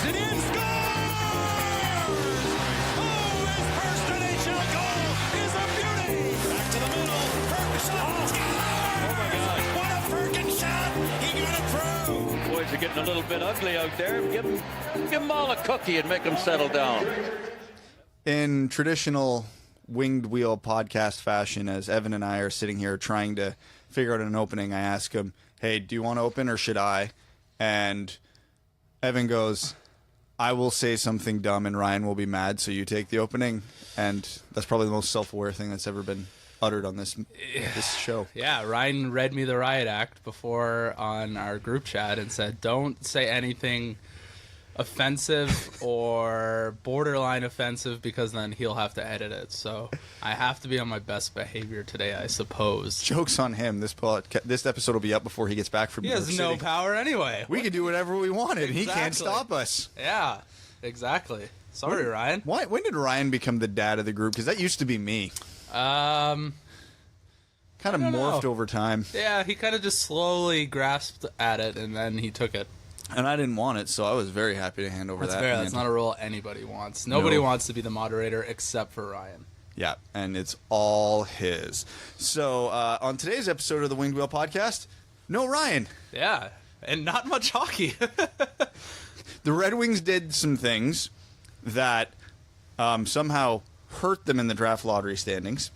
Drives it in. Scores! Oh, his first NHL goal is a beauty. Back to the middle. Ferguson. Oh, my God. What a Ferguson shot. He got it through. Boys are getting a little bit ugly out there. Give them all a cookie and make them settle down. In traditional winged wheel podcast fashion, as Evan and I are sitting here trying to figure out an opening, I ask him, hey, do you want to open or should I? And Evan goes, I will say something dumb and Ryan will be mad, so you take the opening. And that's probably the most self-aware thing that's ever been uttered on this show. Yeah, Ryan read me the riot act before on our group chat and said, don't say anything offensive or borderline offensive because then he'll have to edit it. So I have to be on my best behavior today, I suppose. Joke's on him. This episode will be up before he gets back from He New York has no City. power anyway. We can do whatever we wanted. Exactly. He can't stop us. Yeah, exactly. Sorry, Ryan. When did Ryan become the dad of the group? Because that used to be me. Kind of morphed over time. Yeah, he kind of just slowly grasped at it and then he took it. And I didn't want it, so I was very happy to hand over That's that. fair. That's not a role anybody wants. Nobody wants to be the moderator except for Ryan. Yeah, and it's all his. So on today's episode of the Winged Wheel Podcast, no Ryan. Yeah, and not much hockey. The Red Wings did some things that somehow hurt them in the draft lottery standings.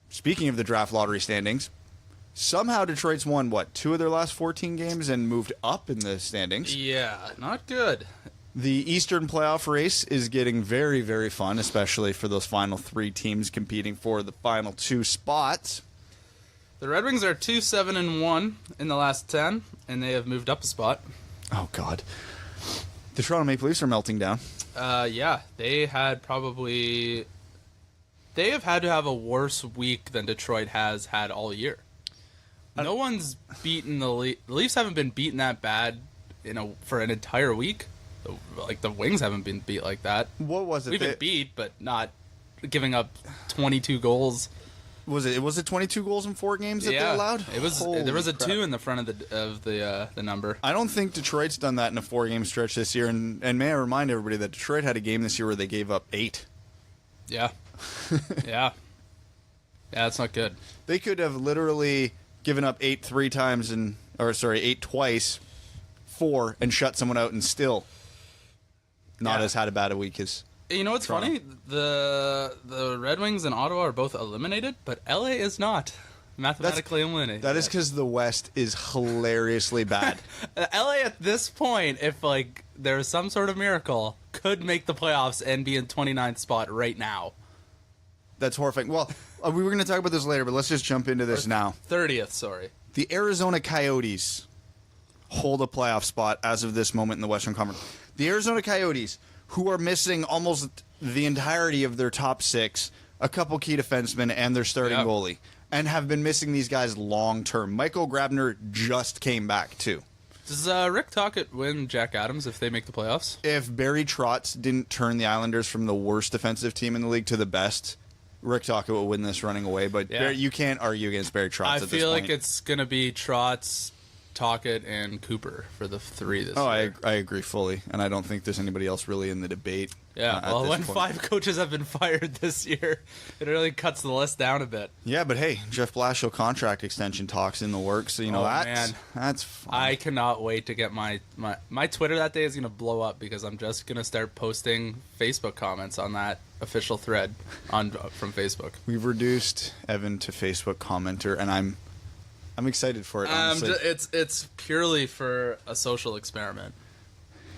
Speaking of the draft lottery standings, somehow Detroit's won, 2 of their last 14 games and moved up in the standings. Yeah, not good. The Eastern playoff race is getting very, very fun, especially for those final 3 teams competing for the final 2 spots. The Red Wings are 2-7-1 in the last 10, and they have moved up a spot. Oh, God. The Toronto Maple Leafs are melting down. Yeah, they have had to have a worse week than Detroit has had all year. No one's beaten the Leafs haven't been beaten that bad for an entire week. Like the Wings haven't been beat like that. What was it? We've been beat, but not giving up 22 goals. Was it 22 goals in 4 games that they allowed? It was. Holy there was a crap. 2 in the front of the number. I don't think Detroit's done that in a 4-game stretch this year. And may I remind everybody that Detroit had a game this year where they gave up 8. Yeah. Yeah, that's not good. They could have literally given up 8 twice, 4, and shut someone out and still not as had a bad a week as You know what's Toronto. funny? The Red Wings and Ottawa are both eliminated, but LA is not mathematically eliminated. That is because the West is hilariously bad. LA at this point, if there was some sort of miracle, could make the playoffs and be in 29th spot right now. That's horrifying. Well, we were going to talk about this later, but let's just jump into this now. 30th, sorry. The Arizona Coyotes hold a playoff spot as of this moment in the Western Conference. The Arizona Coyotes, who are missing almost the entirety of their top 6, a couple key defensemen, and their starting goalie, and have been missing these guys long term. Michael Grabner just came back, too. Does Rick Tocchet win Jack Adams if they make the playoffs? If Barry Trotz didn't turn the Islanders from the worst defensive team in the league to the best, Rick Tocchet will win this running away. But you can't argue against Barry Trotz at this point. I feel like it's going to be Trotz, Tocchet, and Cooper for the 3 this year. I agree fully, and I don't think there's anybody else really in the debate. Yeah, well, when 5 coaches have been fired this year, it really cuts the list down a bit. Yeah, but hey, Jeff Blashill contract extension talks in the works, so that's fun. I cannot wait to get my Twitter that day is going to blow up because I'm just going to start posting Facebook comments on that official thread from Facebook. We've reduced Evan to Facebook commenter, and I'm excited for it, honestly. It's purely for a social experiment.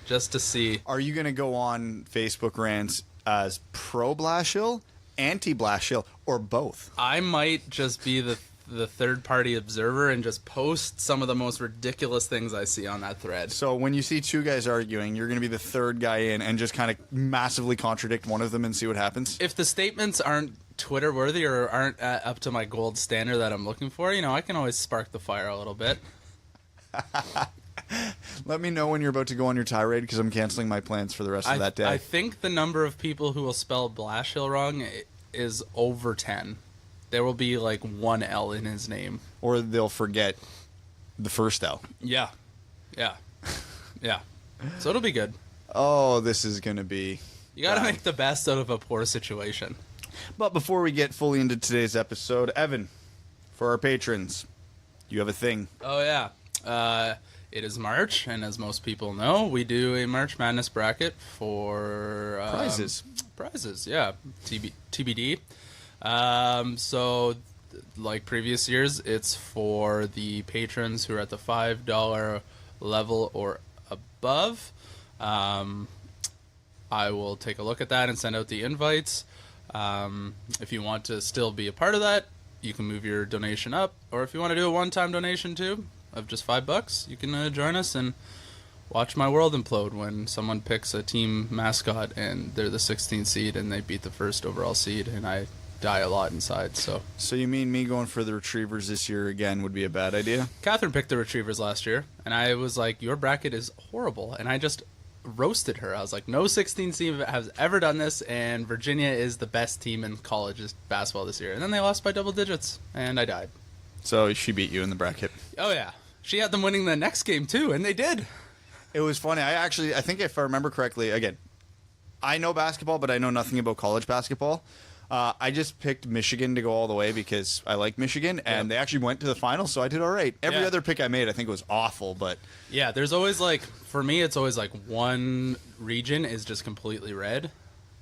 Just to see. Are you going to go on Facebook rants as pro-Blashill, anti-Blashill, or both? I might just be the third-party observer and just post some of the most ridiculous things I see on that thread. So when you see 2 guys arguing, you're going to be the third guy in and just kind of massively contradict one of them and see what happens? If the statements aren't Twitter-worthy or aren't up to my gold standard that I'm looking for, I can always spark the fire a little bit. Let me know when you're about to go on your tirade because I'm canceling my plans for the rest of that day. I think the number of people who will spell Blashill wrong is over 10. There will be like 1 L in his name. Or they'll forget the first L. Yeah. Yeah. Yeah. So it'll be good. Oh, this is going to be... You got to bad. make the best out of a poor situation. But before we get fully into today's episode, Evan, for our patrons, you have a thing. Oh, yeah. It is March, and as most people know, we do a March Madness bracket for... Prizes, yeah. TBD. So, like previous years, it's for the patrons who are at the $5 level or above. I will take a look at that and send out the invites. If you want to still be a part of that, you can move your donation up. Or if you want to do a one-time donation too, of just $5, you can join us and watch my world implode when someone picks a team mascot and they're the 16th seed and they beat the first overall seed, and I die a lot inside. So you mean me going for the Retrievers this year again would be a bad idea? Catherine picked the Retrievers last year, and I was like, your bracket is horrible. And I just roasted her. I was like, no 16 team has ever done this, and Virginia is the best team in college basketball this year. And then they lost by double digits, and I died. So she beat you in the bracket. Oh, yeah. She had them winning the next game, too, and they did. It was funny. I think if I remember correctly, again, I know basketball, but I know nothing about college basketball. I just picked Michigan to go all the way because I like Michigan, and they actually went to the finals, so I did all right. Every other pick I made, I think, was awful, but... Yeah, there's always, like, for me, it's always, like, one region is just completely red,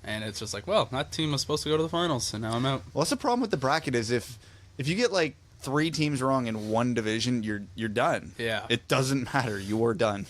and it's just like, well, that team was supposed to go to the finals, and now I'm out. Well, that's the problem with the bracket is if you get, like, 3 teams wrong in one division, you're done. Yeah. It doesn't matter. You're done.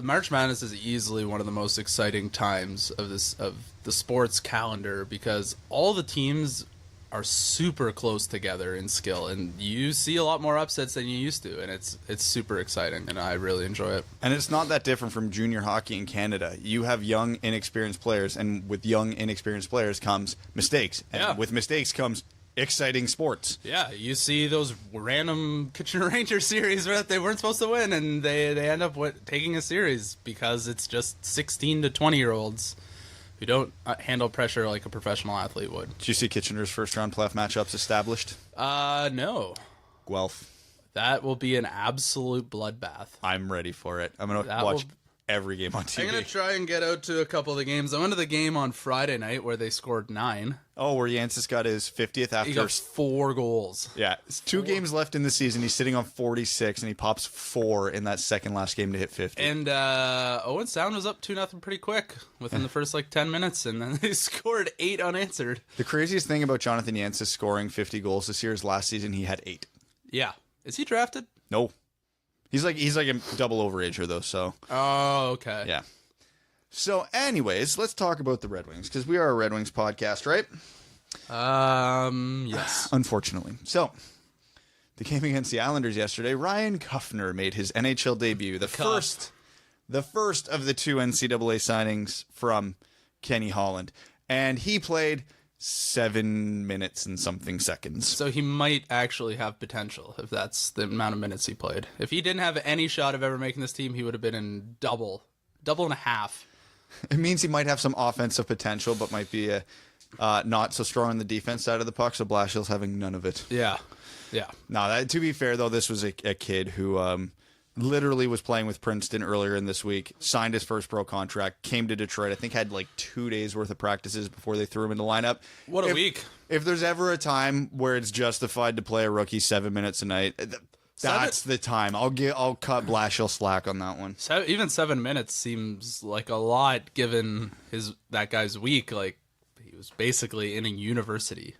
March Madness is easily one of the most exciting times of the sports calendar because all the teams are super close together in skill, and you see a lot more upsets than you used to, and it's super exciting, and I really enjoy it. And it's not that different from junior hockey in Canada. You have young, inexperienced players, and with young, inexperienced players comes mistakes. And with mistakes comes exciting sports. Yeah, you see those random Kitchener Rangers series where they weren't supposed to win, and they end up taking a series because it's just 16 to 20-year-olds who don't handle pressure like a professional athlete would. Did you see Kitchener's first-round playoff matchups established? No. Guelph. That will be an absolute bloodbath. I'm ready for it. I'm going to watch every game on TV. I'm going to try and get out to a couple of the games. I went to the game on Friday night where they scored 9. Oh, where Yancey got his 50th after... He got 4 goals. Yeah. It's 2 games left in the season. He's sitting on 46, and he pops 4 in that second last game to hit 50. And Owen Sound was up 2-0 pretty quick within the first, 10 minutes, and then they scored 8 unanswered. The craziest thing about Jonathan Yancey scoring 50 goals this year is last season he had 8. Yeah. Is he drafted? No. He's like a double overager, though, so... Oh, okay. Yeah. So, anyways, let's talk about the Red Wings, because we are a Red Wings podcast, right? Yes. Unfortunately. So, the game against the Islanders yesterday, Ryan Kuffner made his NHL debut. The first of the 2 NCAA signings from Kenny Holland. And he played 7 minutes and something seconds. So he might actually have potential if that's the amount of minutes he played. If he didn't have any shot of ever making this team, he would have been in double and a half. It means he might have some offensive potential, but might be not so strong on the defense side of the puck, so Blashill's having none of it. Yeah. No, to be fair, though, this was a kid who literally was playing with Princeton earlier in this week, signed his first pro contract, came to Detroit, I think had 2 days worth of practices before they threw him in the lineup. What a week. If there's ever a time where it's justified to play a rookie 7 minutes a night, that's the time. I'll cut Blashill slack on that one. So even 7 minutes seems like a lot given that guy's week. He was basically in a university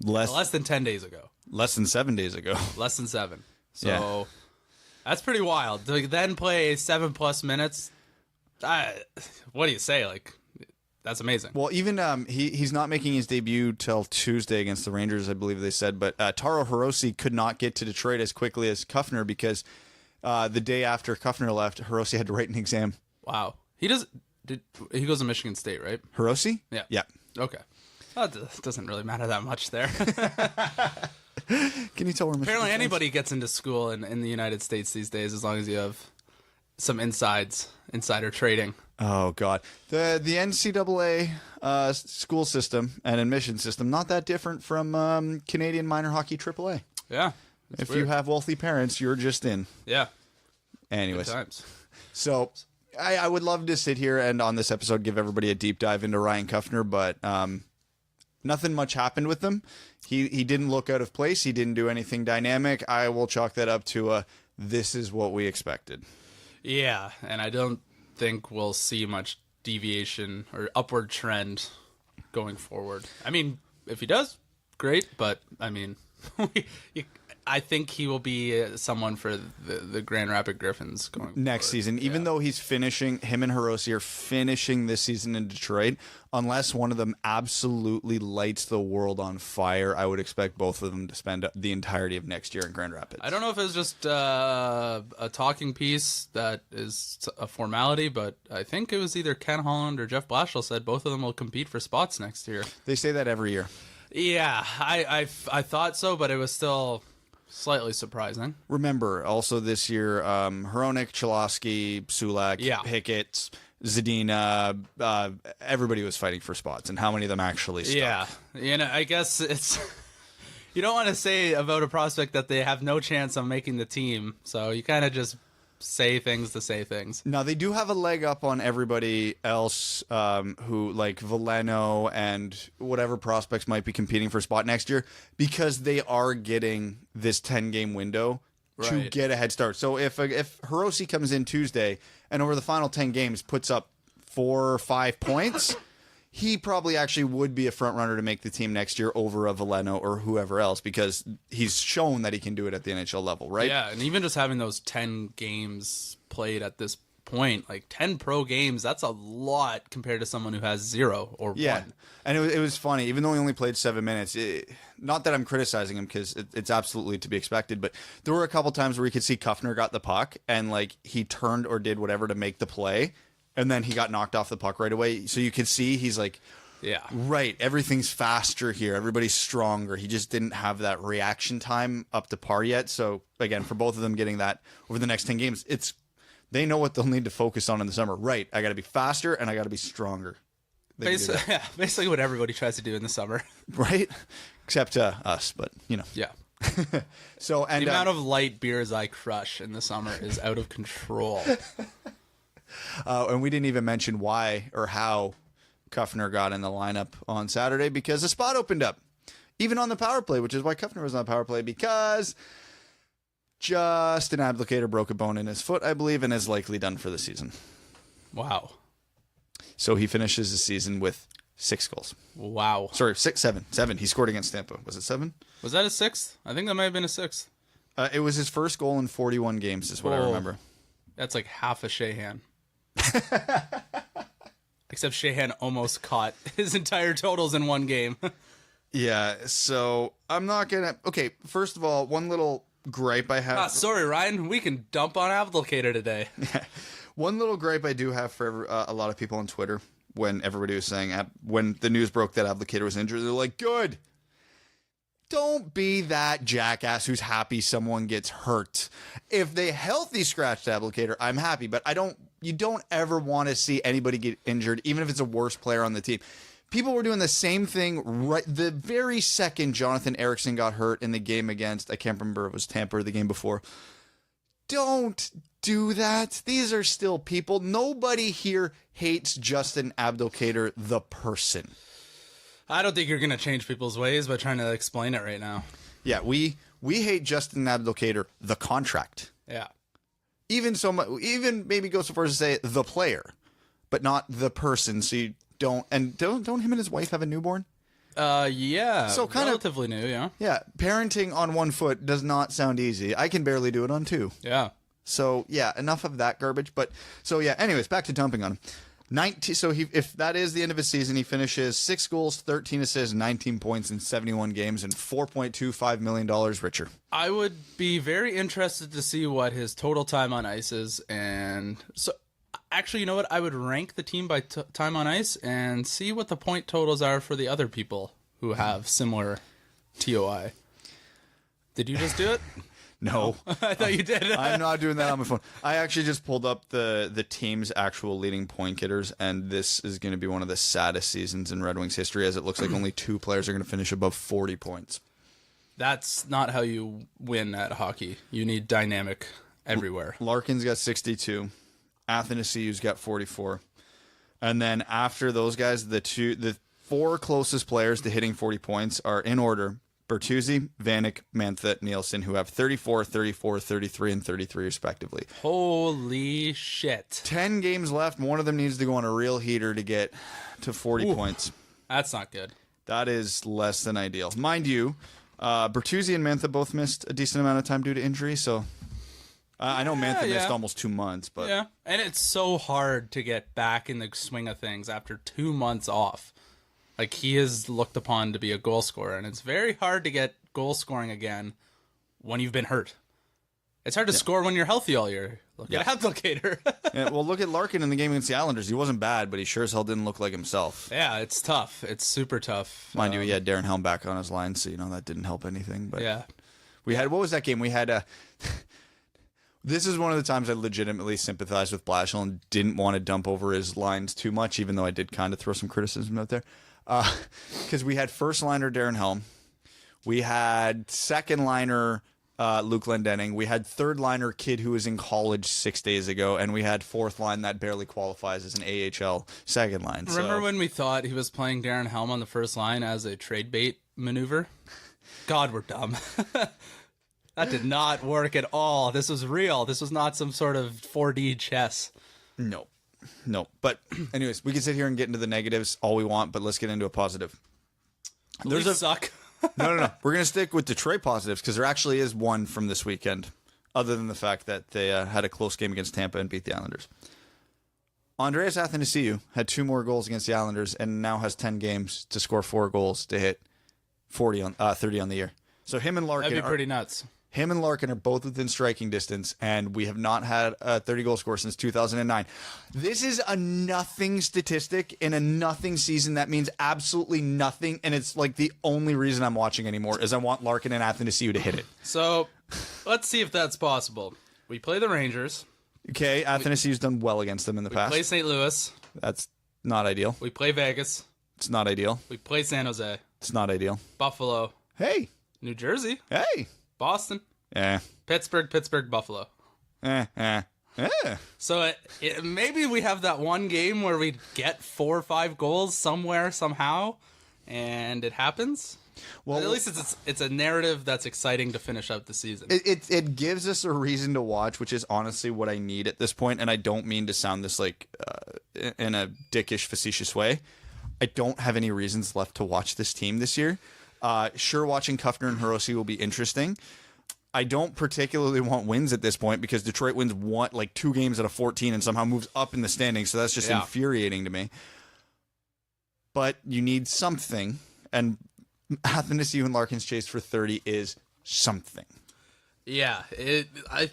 less than 10 days ago. Less than 7 days ago. Less than 7. So Yeah. That's pretty wild. To then play 7+ minutes, what do you say? That's amazing. Well, even he's not making his debut till Tuesday against the Rangers, I believe they said. But Taro Hirose could not get to Detroit as quickly as Kuffner because the day after Kuffner left, Hirose had to write an exam. Wow. He goes to Michigan State, right? Hirose? Yeah. Yeah. Okay. Well, it doesn't really matter that much there. Can you tell where Michigan Apparently is? anybody gets into school in the United States these days as long as you have some insider trading. Oh, God. The NCAA school system and admission system, not that different from Canadian minor hockey AAA. Yeah. If you have wealthy parents, you're just in. Yeah. Anyways. Good times. So, I would love to sit here and on this episode give everybody a deep dive into Ryan Kuffner, but nothing much happened with him. He didn't look out of place. He didn't do anything dynamic. I will chalk that up to this is what we expected. Yeah, and I don't think we'll see much deviation or upward trend going forward. I mean, if he does, great, but I mean, I think he will be someone for the Grand Rapids Griffins going next forward. Season. Even though he's finishing, him and Hirose are finishing this season in Detroit, unless one of them absolutely lights the world on fire, I would expect both of them to spend the entirety of next year in Grand Rapids. I don't know if it's just a talking piece that is a formality, but I think it was either Ken Holland or Jeff Blashill said both of them will compete for spots next year. They say that every year. Yeah, I thought so, but it was still slightly surprising. Remember, also this year, Hronik, Cholowski, Sulak, Pickett, Zadina, everybody was fighting for spots, and how many of them actually stuck? Yeah, I guess it's... You don't want to say about a prospect that they have no chance of making the team, so you kind of just say things to say things. Now, they do have a leg up on everybody else who, like Veleno and whatever prospects might be competing for a spot next year, because they are getting this 10-game window to get a head start. So if Hirose comes in Tuesday and over the final 10 games puts up 4 or 5 points, he probably actually would be a front runner to make the team next year over a Veleno or whoever else, because he's shown that he can do it at the NHL level, right? Yeah, and even just having those 10 games played at this point, like 10 pro games, that's a lot compared to someone who has 0 or 1. And it was funny, even though he only played 7 minutes, not that I'm criticizing him, because it's absolutely to be expected, but there were a couple times where you could see Kuffner got the puck and like he turned or did whatever to make the play, and then he got knocked off the puck right away. So you could see he's like, right, everything's faster here. Everybody's stronger. He just didn't have that reaction time up to par yet. So, again, for both of them getting that over the next 10 games, they know what they'll need to focus on in the summer. Right, I got to be faster and I got to be stronger. Basically what everybody tries to do in the summer. Right? Except us, but, you know. Yeah. So, and the amount of light beers I crush in the summer is out of control. And we didn't even mention why or how Kuffner got in the lineup on Saturday, because a spot opened up, even on the power play, which is why Kuffner was on the power play, because Justin Abdelkader broke a bone in his foot, I believe, and is likely done for the season. Wow. So he finishes the season with 6 goals. Wow. Sorry, 7. He scored against Tampa. Was it 7? Was that a 6th? I think that might have been a 6th. It was his first goal in 41 games, is what I remember. That's like half a Sheahan. Except Sheahan almost caught his entire totals in one game. Yeah, so I'm not going to... Okay, first of all, one little gripe I have... Sorry, Ryan. We can dump on Abdelkader today. One little gripe I do have for a lot of people on Twitter, when everybody was saying... when the news broke that Abdelkader was injured, they're like, good! Don't be that jackass who's happy someone gets hurt. If they healthy scratched Abdelkader, I'm happy, but you don't ever want to see anybody get injured, even if it's a worst player on the team. People were doing the same thing right the very second Jonathan Ericsson got hurt in the game against, I can't remember if it was Tampa or the game before. Don't do that. These are still people. Nobody here hates Justin Abdelkader, the person. I don't think you're going to change people's ways by trying to explain it right now. Yeah, we hate Justin Abdelkader, the contract. Yeah. Even maybe go so far as to say the player, but not the person. So you don't him and his wife have a newborn? Yeah. So kind relatively new, yeah. Yeah, parenting on one foot does not sound easy. I can barely do it on 2. Yeah. So yeah, enough of that garbage. But so yeah, anyways, back to dumping on him. If that is the end of his season, he finishes 6 goals, 13 assists, 19 points in 71 games, and $4.25 million richer. I would be very interested to see what his total time on ice is, and so actually, you know what? I would rank the team by time on ice and see what the point totals are for the other people who have similar TOI. Did you just do it? No. I thought you did. I'm not doing that on my phone. I actually just pulled up the team's actual leading point getters, and this is going to be one of the saddest seasons in Red Wings history, as it looks like only 2 players are going to finish above 40 points. That's not how you win at hockey. You need dynamic everywhere. Larkin's got 62. Athanasiou's got 44. And then after those guys, the 4 closest players to hitting 40 points are in order: Bertuzzi, Vanek, Mantha, Nielsen, who have 34, 34, 33, and 33 respectively. Holy shit. 10 games left. One of them needs to go on a real heater to get to 40 points. That's not good. That is less than ideal. Mind you, Bertuzzi and Mantha both missed a decent amount of time due to injury, so I know Mantha missed almost 2 months. But yeah, and it's so hard to get back in the swing of things after 2 months off. Like, he is looked upon to be a goal scorer, and it's very hard to get goal scoring again when you've been hurt. It's hard to score when you're healthy all year. Look at Applicator. Yeah, well, look at Larkin in the game against the Islanders. He wasn't bad, but he sure as hell didn't look like himself. Yeah, it's tough. It's super tough. Mind you, he had Darren Helm back on his line, so that didn't help anything. But yeah, we had, what was that game? We had this is one of the times I legitimately sympathized with Blashill and didn't want to dump over his lines too much, even though I did kind of throw some criticism out there. Because we had first liner Darren Helm, we had second liner Luke Glendening, we had third liner kid who was in college 6 days ago, and we had fourth line that barely qualifies as an AHL second line. Remember when we thought he was playing Darren Helm on the first line as a trade bait maneuver? God, we're dumb. That did not work at all. This was real. This was not some sort of 4D chess. No. But anyways, we can sit here and get into the negatives all we want, but let's get into a positive. There's a suck. No. We're going to stick with Detroit positives because there actually is one from this weekend, other than the fact that they had a close game against Tampa and beat the Islanders. Andreas Athanasiou had 2 more goals against the Islanders and now has 10 games to score 4 goals to hit 30 on the year. So him and Larkin That'd be pretty nuts. Him and Larkin are both within striking distance, and we have not had a 30-goal score since 2009. This is a nothing statistic in a nothing season. That means absolutely nothing, and it's like the only reason I'm watching anymore is I want Larkin and Athanasiou to hit it. So let's see if that's possible. We play the Rangers. Okay, Athanasiou's done well against them in the past. We play St. Louis. That's not ideal. We play Vegas. It's not ideal. We play San Jose. It's not ideal. Buffalo. Hey. New Jersey. Hey. Boston. Yeah. Pittsburgh, Buffalo. So maybe we have that one game where we get 4 or 5 goals somewhere, somehow, and it happens. Well, at least it's a narrative that's exciting to finish out the season. It gives us a reason to watch, which is honestly what I need at this point. And I don't mean to sound this like in a dickish, facetious way. I don't have any reasons left to watch this team this year. Sure, watching Kuffner and Hiroshi will be interesting. I don't particularly want wins at this point because Detroit wins 2 games out of 14 and somehow moves up in the standings. So that's just infuriating to me. But you need something, and Athanasiou and Larkin's chase for 30 is something. Yeah, I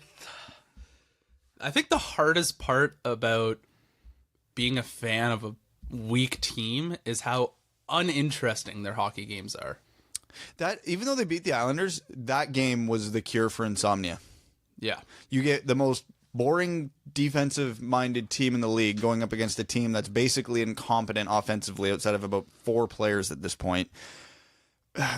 think the hardest part about being a fan of a weak team is how uninteresting their hockey games are. That even though they beat the Islanders, that game was the cure for insomnia. Yeah. You get the most boring defensive-minded team in the league going up against a team that's basically incompetent offensively outside of about 4 players at this point.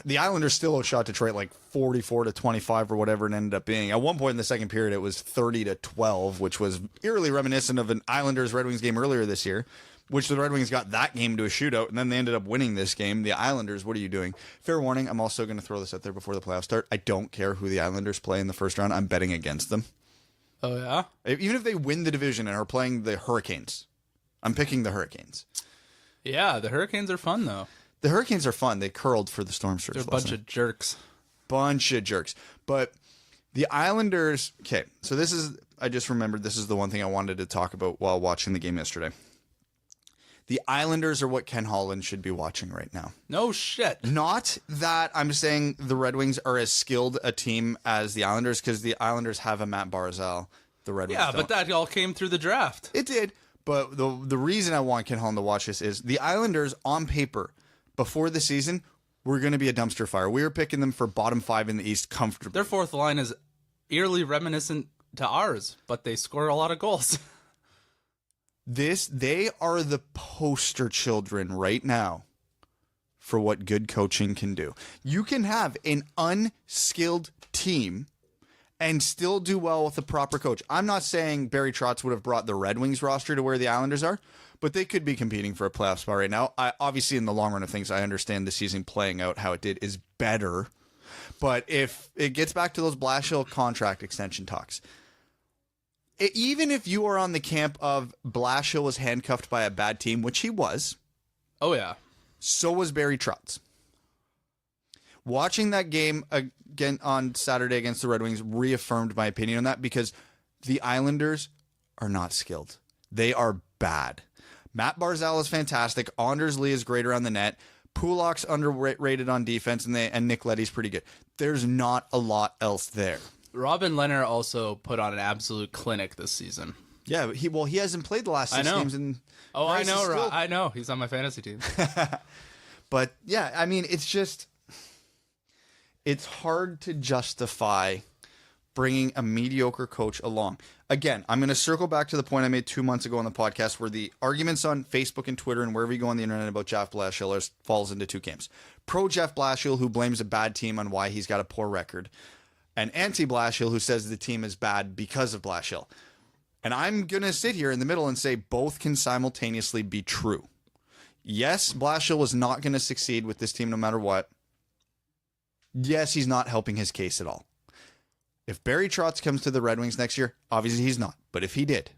The Islanders still outshot Detroit 44-25 or whatever it ended up being. At one point in the second period, it was 30-12, which was eerily reminiscent of an Islanders-Red Wings game earlier this year, which the Red Wings got that game to a shootout, and then they ended up winning this game. The Islanders, what are you doing? Fair warning, I'm also going to throw this out there before the playoffs start. I don't care who the Islanders play in the first round. I'm betting against them. Oh, yeah? Even if they win the division and are playing the Hurricanes, I'm picking the Hurricanes. Yeah, the Hurricanes are fun, though. The Hurricanes are fun. They curled for the Storm Surge. They're a bunch of jerks. Bunch of jerks. But the Islanders... Okay, so this is... I just remembered this is the one thing I wanted to talk about while watching the game yesterday. The Islanders are what Ken Holland should be watching right now. No shit. Not that I'm saying the Red Wings are as skilled a team as the Islanders, because the Islanders have a Matt Barzal. The Red Wings don't. But that all came through the draft. It did. But the reason I want Ken Holland to watch this is the Islanders, on paper, before the season, were going to be a dumpster fire. We were picking them for bottom 5 in the East comfortably. Their fourth line is eerily reminiscent to ours, but they score a lot of goals. They are the poster children right now for what good coaching can do. You can have an unskilled team and still do well with the proper coach. I'm not saying Barry Trotz would have brought the Red Wings roster to where the Islanders are, but they could be competing for a playoff spot right now. Obviously, in the long run of things, I understand the season playing out how it did is better. But if it gets back to those Blashill contract extension talks, even if you are on the camp of Blashill was handcuffed by a bad team, which he was. Oh, yeah. So was Barry Trotz. Watching that game again on Saturday against the Red Wings reaffirmed my opinion on that because the Islanders are not skilled. They are bad. Matt Barzal is fantastic. Anders Lee is great around the net. Pulak's underrated on defense, and Nick Leddy's pretty good. There's not a lot else there. Robin Leonard also put on an absolute clinic this season. Yeah, he hasn't played the last 6 games. I know. He's on my fantasy team. But yeah, I mean, it's hard to justify bringing a mediocre coach along. Again, I'm going to circle back to the point I made 2 months ago on the podcast where the arguments on Facebook and Twitter and wherever you go on the internet about Jeff Blashill falls into 2 camps. Pro Jeff Blashill, who blames a bad team on why he's got a poor record, and anti Blashill, who says the team is bad because of Blashill. And I'm going to sit here in the middle and say both can simultaneously be true. Yes, Blashill is not going to succeed with this team no matter what. Yes, he's not helping his case at all. If Barry Trotz comes to the Red Wings next year, obviously he's not. But if he did,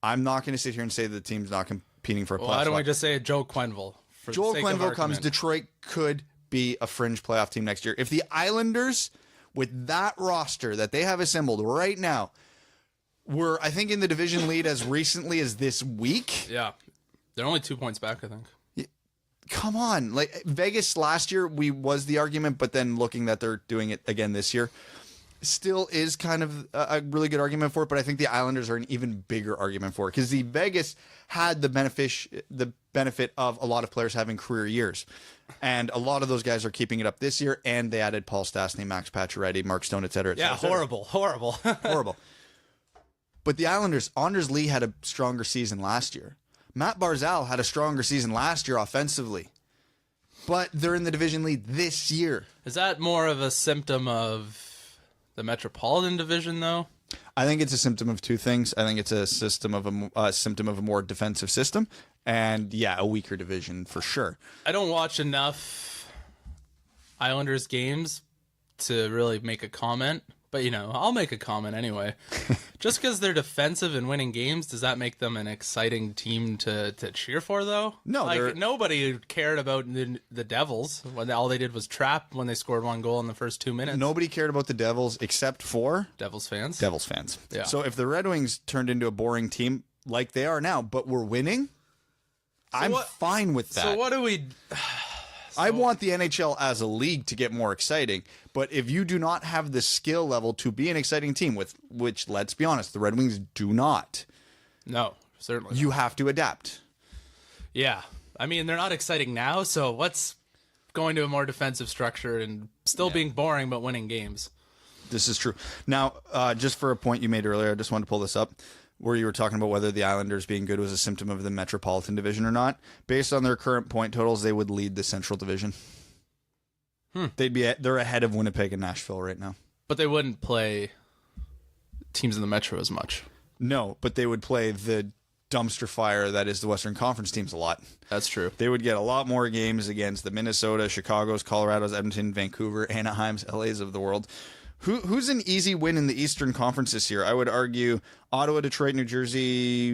I'm not going to sit here and say that the team's not competing for a playoff Why don't spot. we just say Joe Quenneville? Joel Quenneville comes, Detroit could be a fringe playoff team next year. If the Islanders, with that roster that they have assembled right now, were, I think, in the division lead as recently as this week. Yeah. They're only 2 points back, I think. Come on. Like Vegas last year, was the argument, but then looking that they're doing it again this year, still is kind of a really good argument for it, but I think the Islanders are an even bigger argument for it because the Vegas had the benefit of a lot of players having career years, and a lot of those guys are keeping it up this year, and they added Paul Stastny, Max Pacioretty, Mark Stone, et cetera, et cetera, et cetera. Horrible. But the Islanders, Anders Lee had a stronger season last year. Matt Barzal had a stronger season last year offensively, but they're in the division lead this year. Is that more of a symptom of the Metropolitan Division, though? I think it's a symptom of 2 things. I think it's a symptom of a more defensive system, and a weaker division for sure. I don't watch enough Islanders games to really make a comment, but I'll make a comment anyway. Just because they're defensive and winning games, does that make them an exciting team to cheer for, though? No, nobody cared about the Devils when all they did was trap when they scored 1 goal in the first 2 minutes. Nobody cared about the Devils except for Devils fans. Yeah. So if the Red Wings turned into a boring team like they are now, but we're winning, I'm fine with that. So what do we... I want the NHL as a league to get more exciting, but if you do not have the skill level to be an exciting team, which, let's be honest, the Red Wings do not. No, certainly You have to adapt. Yeah. I mean, they're not exciting now, so what's going to a more defensive structure and still being boring but winning games? This is true. Now, just for a point you made earlier, I just wanted to pull this up, where you were talking about whether the Islanders being good was a symptom of the Metropolitan Division or not. Based on their current point totals, they would lead the Central Division. They're ahead of Winnipeg and Nashville right now. But they wouldn't play teams in the Metro as much. No, but they would play the dumpster fire that is the Western Conference teams a lot. That's true. They would get a lot more games against the Minnesota, Chicago's, Colorado's, Edmonton, Vancouver, Anaheim's, LA's of the world. Who's an easy win in the Eastern Conference this year? I would argue Ottawa, Detroit, New Jersey,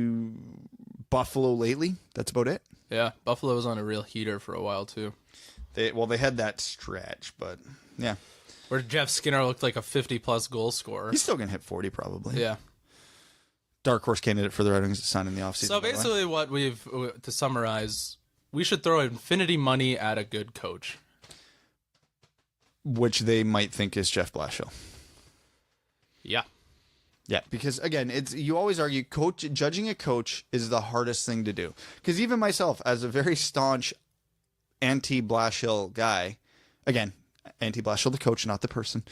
Buffalo lately. That's about it. Yeah, Buffalo was on a real heater for a while, too. They had that stretch, but yeah. Where Jeff Skinner looked like a 50-plus goal scorer. He's still going to hit 40 probably. Yeah. Dark horse candidate for the Red Wings to sign in the offseason. So basically what to summarize, we should throw infinity money at a good coach. Which they might think is Jeff Blashill. Yeah. Yeah, because again, you always argue judging a coach is the hardest thing to do. Because even myself, as a very staunch anti-Blashill guy, again, anti-Blashill the coach, not the person,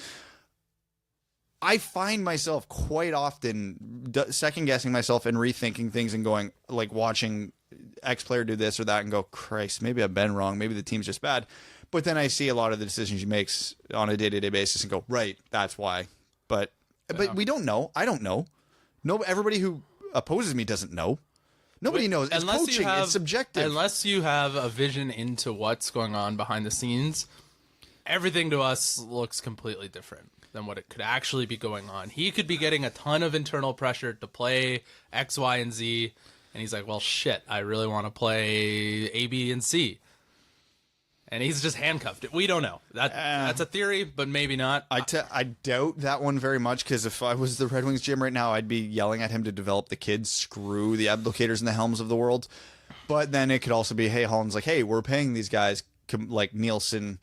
I find myself quite often second-guessing myself and rethinking things and going, like watching X player do this or that and go, Christ, maybe I've been wrong. Maybe the team's just bad. But then I see a lot of the decisions he makes on a day-to-day basis and go, right, that's why. But we don't know. I don't know. No, everybody who opposes me doesn't know. Nobody knows. It's coaching. It's subjective. Unless you have a vision into what's going on behind the scenes, everything to us looks completely different than what it could actually be going on. He could be getting a ton of internal pressure to play X, Y, and Z, and he's like, well, shit, I really want to play A, B, and C. And he's just handcuffed. We don't know. That's a theory, but maybe not. I doubt that one very much, because if I was the Red Wings GM right now, I'd be yelling at him to develop the kids. Screw the Abdelkaders and the Helms of the world. But then it could also be, hey, Holland's like, hey, we're paying these guys, like Nielsen,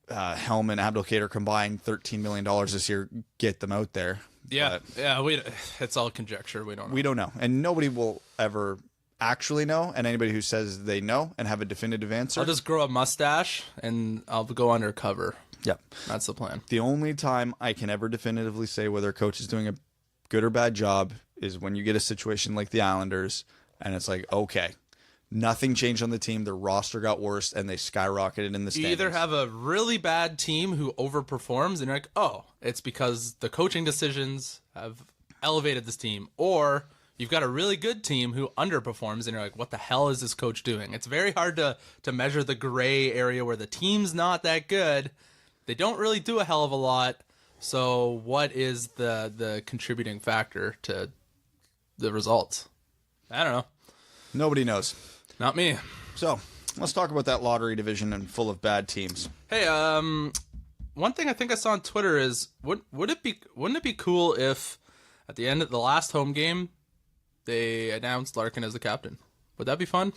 Helm, and Abdelkader combined $13 million this year. Get them out there. Yeah, it's all conjecture. We don't know. We don't know. And nobody will ever actually know, and anybody who says they know and have a definitive answer, I'll just grow a mustache and I'll go undercover. Yep, that's the plan. The only time I can ever definitively say whether a coach is doing a good or bad job is when you get a situation like the Islanders, and it's like, okay, nothing changed on the team, their roster got worse, and they skyrocketed in the standings. You either have a really bad team who overperforms, and you're like, oh, it's because the coaching decisions have elevated this team, or you've got a really good team who underperforms, and you're like, what the hell is this coach doing? It's very hard to measure the gray area where the team's not that good. They don't really do a hell of a lot. So what is the contributing factor to the results? I don't know. Nobody knows. Not me. So let's talk about that lottery division and full of bad teams. Hey, one thing I think I saw on Twitter is, wouldn't it be cool if at the end of the last home game they announced Larkin as the captain? Would that be fun?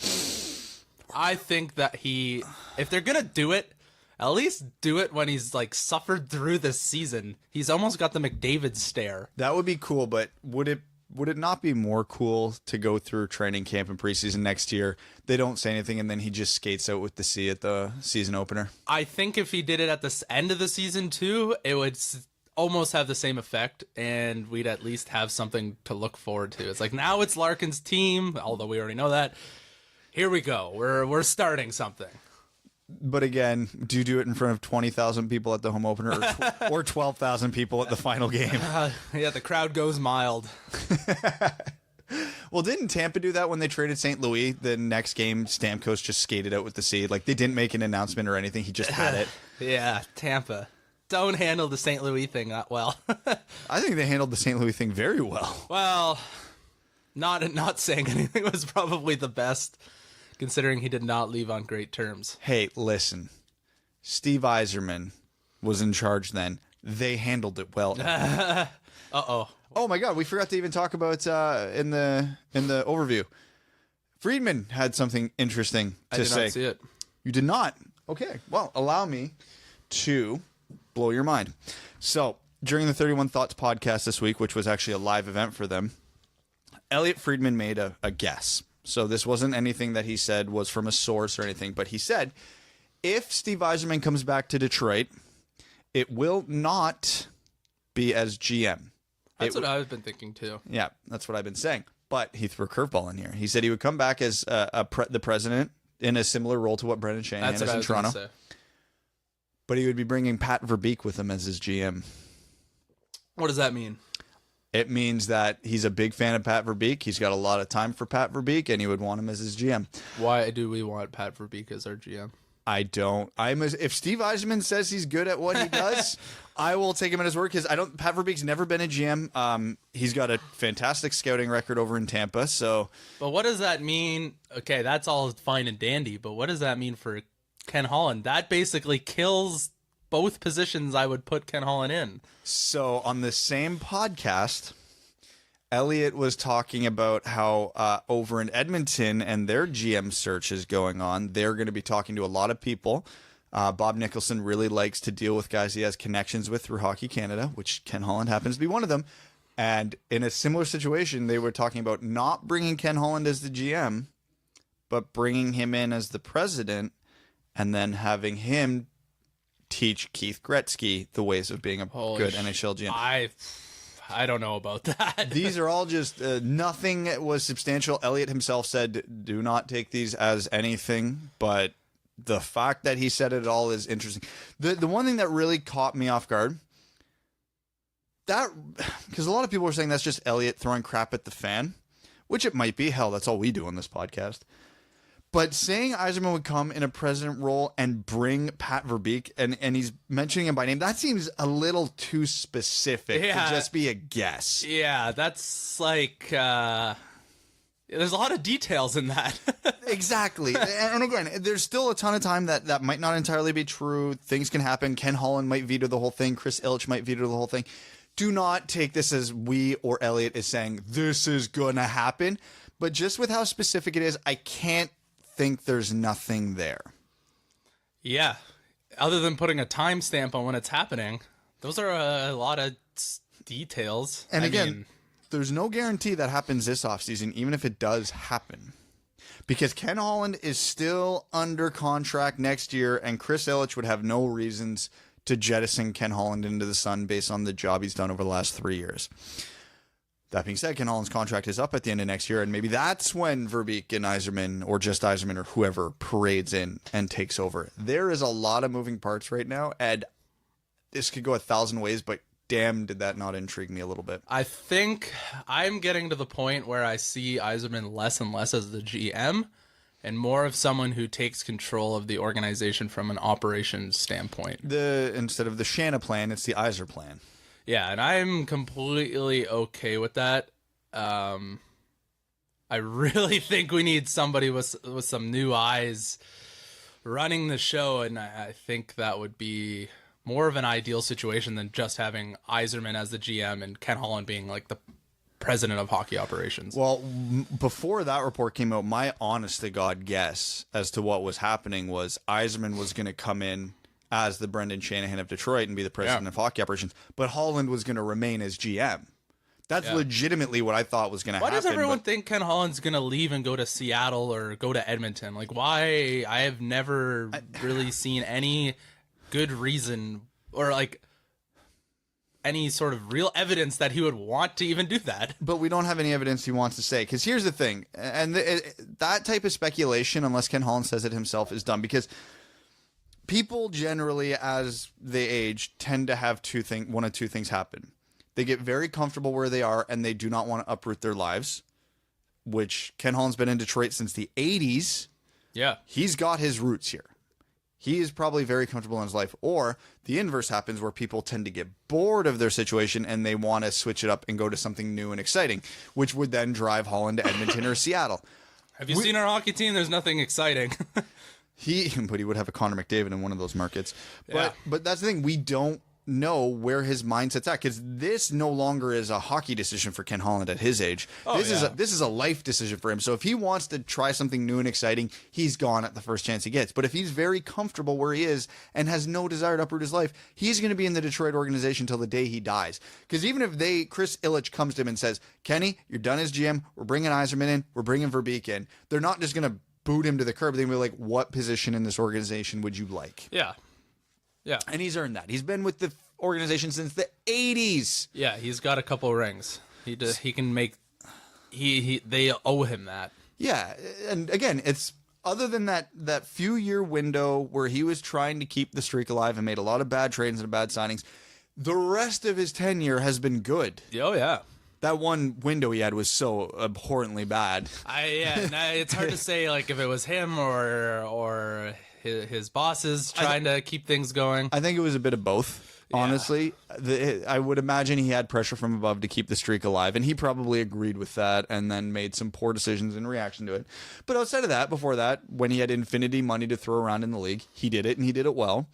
I think that if they're going to do it, at least do it when he's like suffered through this season. He's almost got the McDavid stare. That would be cool, but would it not be more cool to go through training camp and preseason next year? They don't say anything, and then he just skates out with the C at the season opener. I think if he did it at the end of the season too, it would almost have the same effect, and we'd at least have something to look forward to. It's like, now it's Larkin's team, although we already know that. Here we go. We're starting something. But again, do you do it in front of 20,000 people at the home opener or 12,000 people at the final game? Yeah, the crowd goes mild. Well, didn't Tampa do that when they traded St. Louis? The next game, Stamkos just skated out with the C. Like, they didn't make an announcement or anything. He just had it. Yeah, Tampa. Don't handle the St. Louis thing that well. I think they handled the St. Louis thing very well. Well, not saying anything was probably the best, considering he did not leave on great terms. Hey, listen. Steve Yzerman was in charge then. They handled it well. Uh-oh. Oh my God, we forgot to even talk about in the overview. Friedman had something interesting to say. I did not see it. You did not? Okay. Well, allow me to blow your mind. So, during the 31 Thoughts podcast this week, which was actually a live event for them, Elliot Friedman made a guess. So this wasn't anything that he said was from a source or anything, but he said, if Steve Yzerman comes back to Detroit, it will not be as GM. That's what I've been thinking too. Yeah, that's what I've been saying. But he threw a curveball in here. He said he would come back as the president in a similar role to what Brendan Shanahan is in Toronto. Say. But he would be bringing Pat Verbeek with him as his GM. What does that mean? It means that he's a big fan of Pat Verbeek. He's got a lot of time for Pat Verbeek, and he would want him as his GM. Why do we want Pat Verbeek as our GM? I don't. If Steve Yzerman says he's good at what he does, I will take him at his word, because Pat Verbeek's never been a GM. He's got a fantastic scouting record over in Tampa. So, but what does that mean? Okay, that's all fine and dandy, but what does that mean for Ken Holland? That basically kills both positions I would put Ken Holland in. So on the same podcast, Elliot was talking about how over in Edmonton and their GM search is going on. They're going to be talking to a lot of people. Bob Nicholson really likes to deal with guys he has connections with through Hockey Canada, which Ken Holland happens to be one of them. And in a similar situation, they were talking about not bringing Ken Holland as the GM, but bringing him in as the president, and then having him teach Keith Gretzky the ways of being a good NHL GM. I don't know about that. These are all just nothing was substantial. Elliot himself said, do not take these as anything, but the fact that he said it all is interesting. The one thing that really caught me off guard, that, because a lot of people are saying that's just Elliott throwing crap at the fan, which it might be. Hell, that's all we do on this podcast. But saying Yzerman would come in a president role and bring Pat Verbeek, and he's mentioning him by name, that seems a little too specific to just be a guess. Yeah, that's like, there's a lot of details in that. Exactly. And again, there's still a ton of time that might not entirely be true. Things can happen. Ken Holland might veto the whole thing. Chris Ilitch might veto the whole thing. Do not take this as we or Elliott is saying this is going to happen. But just with how specific it is, I can't think there's nothing there. Yeah. Other than putting a timestamp on when it's happening, those are a lot of details. And again, there's no guarantee that happens this offseason, even if it does happen. Because Ken Holland is still under contract next year, and Chris Ilitch would have no reasons to jettison Ken Holland into the sun based on the job he's done over the last 3 years. That being said, Ken Holland's contract is up at the end of next year, and maybe that's when Verbeek and Yzerman, or just Yzerman, or whoever parades in and takes over. There is a lot of moving parts right now, and this could go 1,000 ways, but damn, did that not intrigue me a little bit. I think I'm getting to the point where I see Yzerman less and less as the GM and more of someone who takes control of the organization from an operations standpoint. Instead of the Shanna plan, it's the Yzerplan. Yeah, and I'm completely okay with that. I really think we need somebody with some new eyes running the show, and I think that would be more of an ideal situation than just having Yzerman as the GM and Ken Holland being like the president of hockey operations. Well, before that report came out, my honest to God guess as to what was happening was Yzerman was going to come in as the Brendan Shanahan of Detroit and be the president of hockey operations, but Holland was going to remain as GM. That's legitimately what I thought was going to happen. Why does everyone think Ken Holland's going to leave and go to Seattle or go to Edmonton? Like, why? I have never really seen any good reason or like any sort of real evidence that he would want to even do that. But we don't have any evidence he wants to say. Because here's the thing, and that type of speculation, unless Ken Holland says it himself, is dumb. Because people generally, as they age, tend to have one of two things happen. They get very comfortable where they are, and they do not want to uproot their lives, which Ken Holland's been in Detroit since the 80s. Yeah. He's got his roots here. He is probably very comfortable in his life. Or the inverse happens where people tend to get bored of their situation and they want to switch it up and go to something new and exciting, which would then drive Holland to Edmonton or Seattle. Have you seen our hockey team? There's nothing exciting. But he would have a Connor McDavid in one of those markets. But that's the thing. We don't know where his mindset's at, because this no longer is a hockey decision for Ken Holland at his age. This is a life decision for him. So if he wants to try something new and exciting, he's gone at the first chance he gets. But if he's very comfortable where he is and has no desire to uproot his life, he's going to be in the Detroit organization till the day he dies. Because even if Chris Ilitch comes to him and says, Kenny, you're done as GM, we're bringing Yzerman in, we're bringing Verbeek in, they're not just going to boot him to the curb. They're going to be like, what position in this organization would you like? Yeah. Yeah. And he's earned that. He's been with the organization since the 80s. Yeah, he's got a couple rings. He can make they owe him that. Yeah, and again, it's other than that few year window where he was trying to keep the streak alive and made a lot of bad trades and bad signings, the rest of his tenure has been good. Oh yeah. That one window he had was so abhorrently bad. It's hard to say like if it was him or his bosses trying to keep things going. I think it was a bit of both. Honestly, I would imagine he had pressure from above to keep the streak alive, and he probably agreed with that and then made some poor decisions in reaction to it. But outside of that, before that, when he had infinity money to throw around in the league, he did it, and he did it well.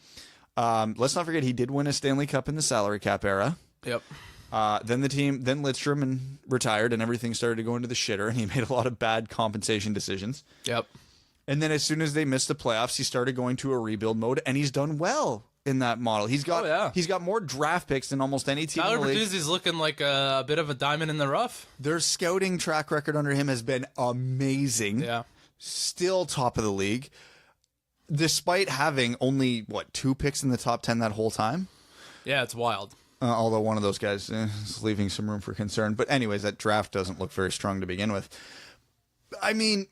Let's not forget he did win a Stanley Cup in the salary cap era. Yep. Then Lidstrom retired, and everything started to go into the shitter, and he made a lot of bad compensation decisions. Yep. And then as soon as they missed the playoffs, he started going to a rebuild mode, and he's done well in that model. He's got more draft picks than almost any team in the league. Tyler Bertuzzi's looking like a bit of a diamond in the rough. Their scouting track record under him has been amazing. Yeah. Still top of the league, despite having only, 2 picks in the top 10 that whole time? Yeah, it's wild. Although one of those guys is leaving some room for concern. But anyways, that draft doesn't look very strong to begin with. I mean,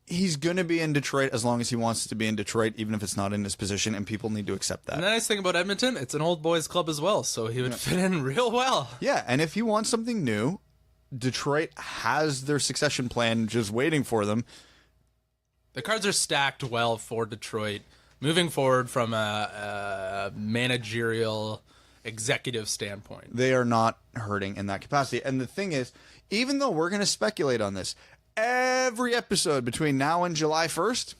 he's going to be in Detroit as long as he wants to be in Detroit, even if it's not in his position, and people need to accept that. And the nice thing about Edmonton, it's an old boys club as well, so he would fit in real well. Yeah, and if he wants something new, Detroit has their succession plan just waiting for them. The cards are stacked well for Detroit, moving forward from a managerial executive standpoint. They are not hurting in that capacity. And the thing is, even though we're going to speculate on this, every episode between now and July 1st,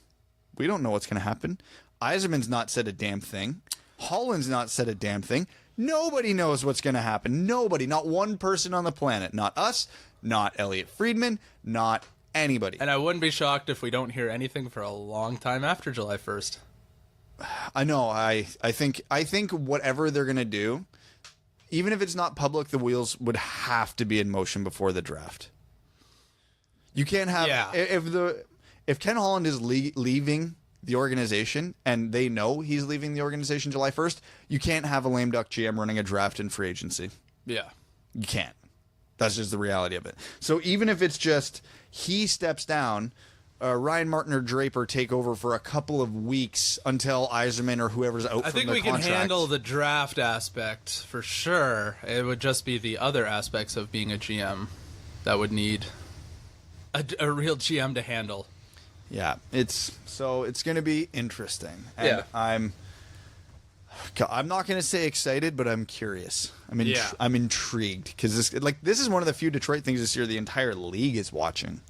we don't know what's going to happen. Yzerman's not said a damn thing. Holland's not said a damn thing. Nobody knows what's going to happen. Nobody. Not one person on the planet. Not us. Not Elliot Friedman. Not anybody. And I wouldn't be shocked if we don't hear anything for a long time after July 1st. I know. I think whatever they're going to do, even if it's not public, the wheels would have to be in motion before the draft. You can't have if Ken Holland is leaving the organization and they know he's leaving the organization July 1st, you can't have a lame duck GM running a draft in free agency. Yeah. You can't. That's just the reality of it. So even if it's just he steps down, Ryan Martin or Draper take over for a couple of weeks until Yzerman or whoever's out from the contract. I think we can handle the draft aspect for sure. It would just be the other aspects of being a GM that would need a real GM to handle. Yeah, it's going to be interesting. And I'm not going to say excited, but I'm curious. I'm intrigued because this is one of the few Detroit things this year the entire league is watching.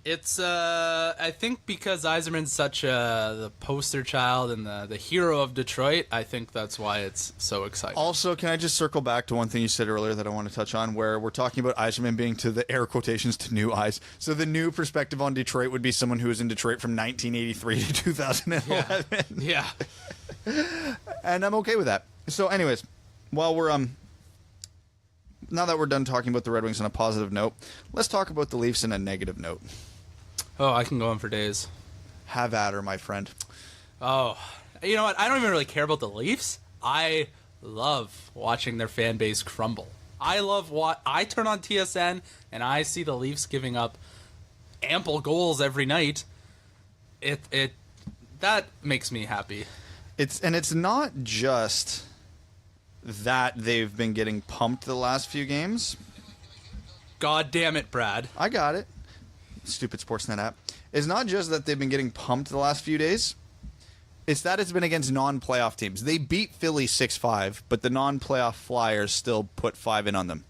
It's I think because Yzerman's such the poster child and the hero of Detroit, I think that's why it's so exciting. Also, can I just circle back to one thing you said earlier that I want to touch on, where we're talking about Yzerman being, to the air quotations, to new eyes. So the new perspective on Detroit would be someone who was in Detroit from 1983 to 2011. Yeah. And I'm okay with that. So anyways, while we're now that we're done talking about the Red Wings on a positive note, let's talk about the Leafs on a negative note. Oh, I can go on for days. Have at her, my friend. Oh, you know what? I don't even really care about the Leafs. I love watching their fan base crumble. I love I turn on TSN and I see the Leafs giving up ample goals every night. That makes me happy. It's not just that they've been getting pumped the last few games. God damn it, Brad. I got it. Stupid Sportsnet app. It's not just that they've been getting pumped the last few days. It's that it's been against non-playoff teams. They beat Philly 6-5, but the non-playoff Flyers still put 5 in on them.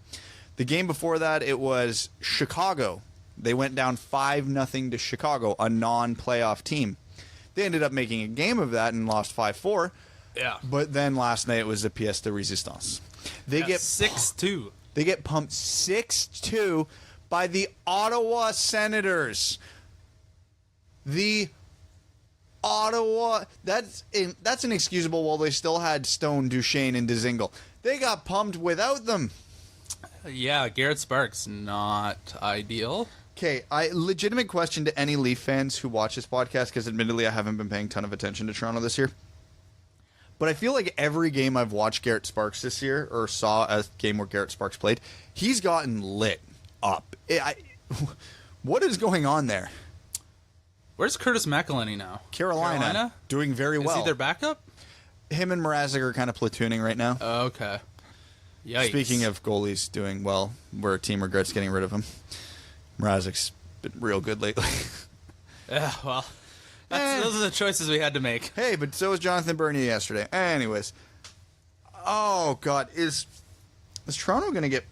The game before that, it was Chicago. They went down 5-0 to Chicago, a non-playoff team. They ended up making a game of that and lost 5-4. Yeah. But then last night it was a pièce de résistance. They get 6-2. They get pumped 6-2 by the Ottawa Senators. The Ottawa, that's inexcusable while they still had Stone, Duchesne, and Dzingel. They got pumped without them. Yeah, Garrett Sparks, not ideal. Okay, legitimate question to any Leaf fans who watch this podcast, because admittedly I haven't been paying a ton of attention to Toronto this year. But I feel like every game I've watched Garrett Sparks this year, or saw a game where Garrett Sparks played, he's gotten lit up. What is going on there? Where's Curtis McElhinney now? Carolina? Doing very well. Is he their backup? Him and Mrazek are kind of platooning right now. Oh, okay. Yikes. Speaking of goalies doing well, where a team regrets getting rid of him, Mrazek's been real good lately. Yeah, well, those are the choices we had to make. Hey, but so was Jonathan Bernier yesterday. Anyways. Oh, God. Is Toronto going to get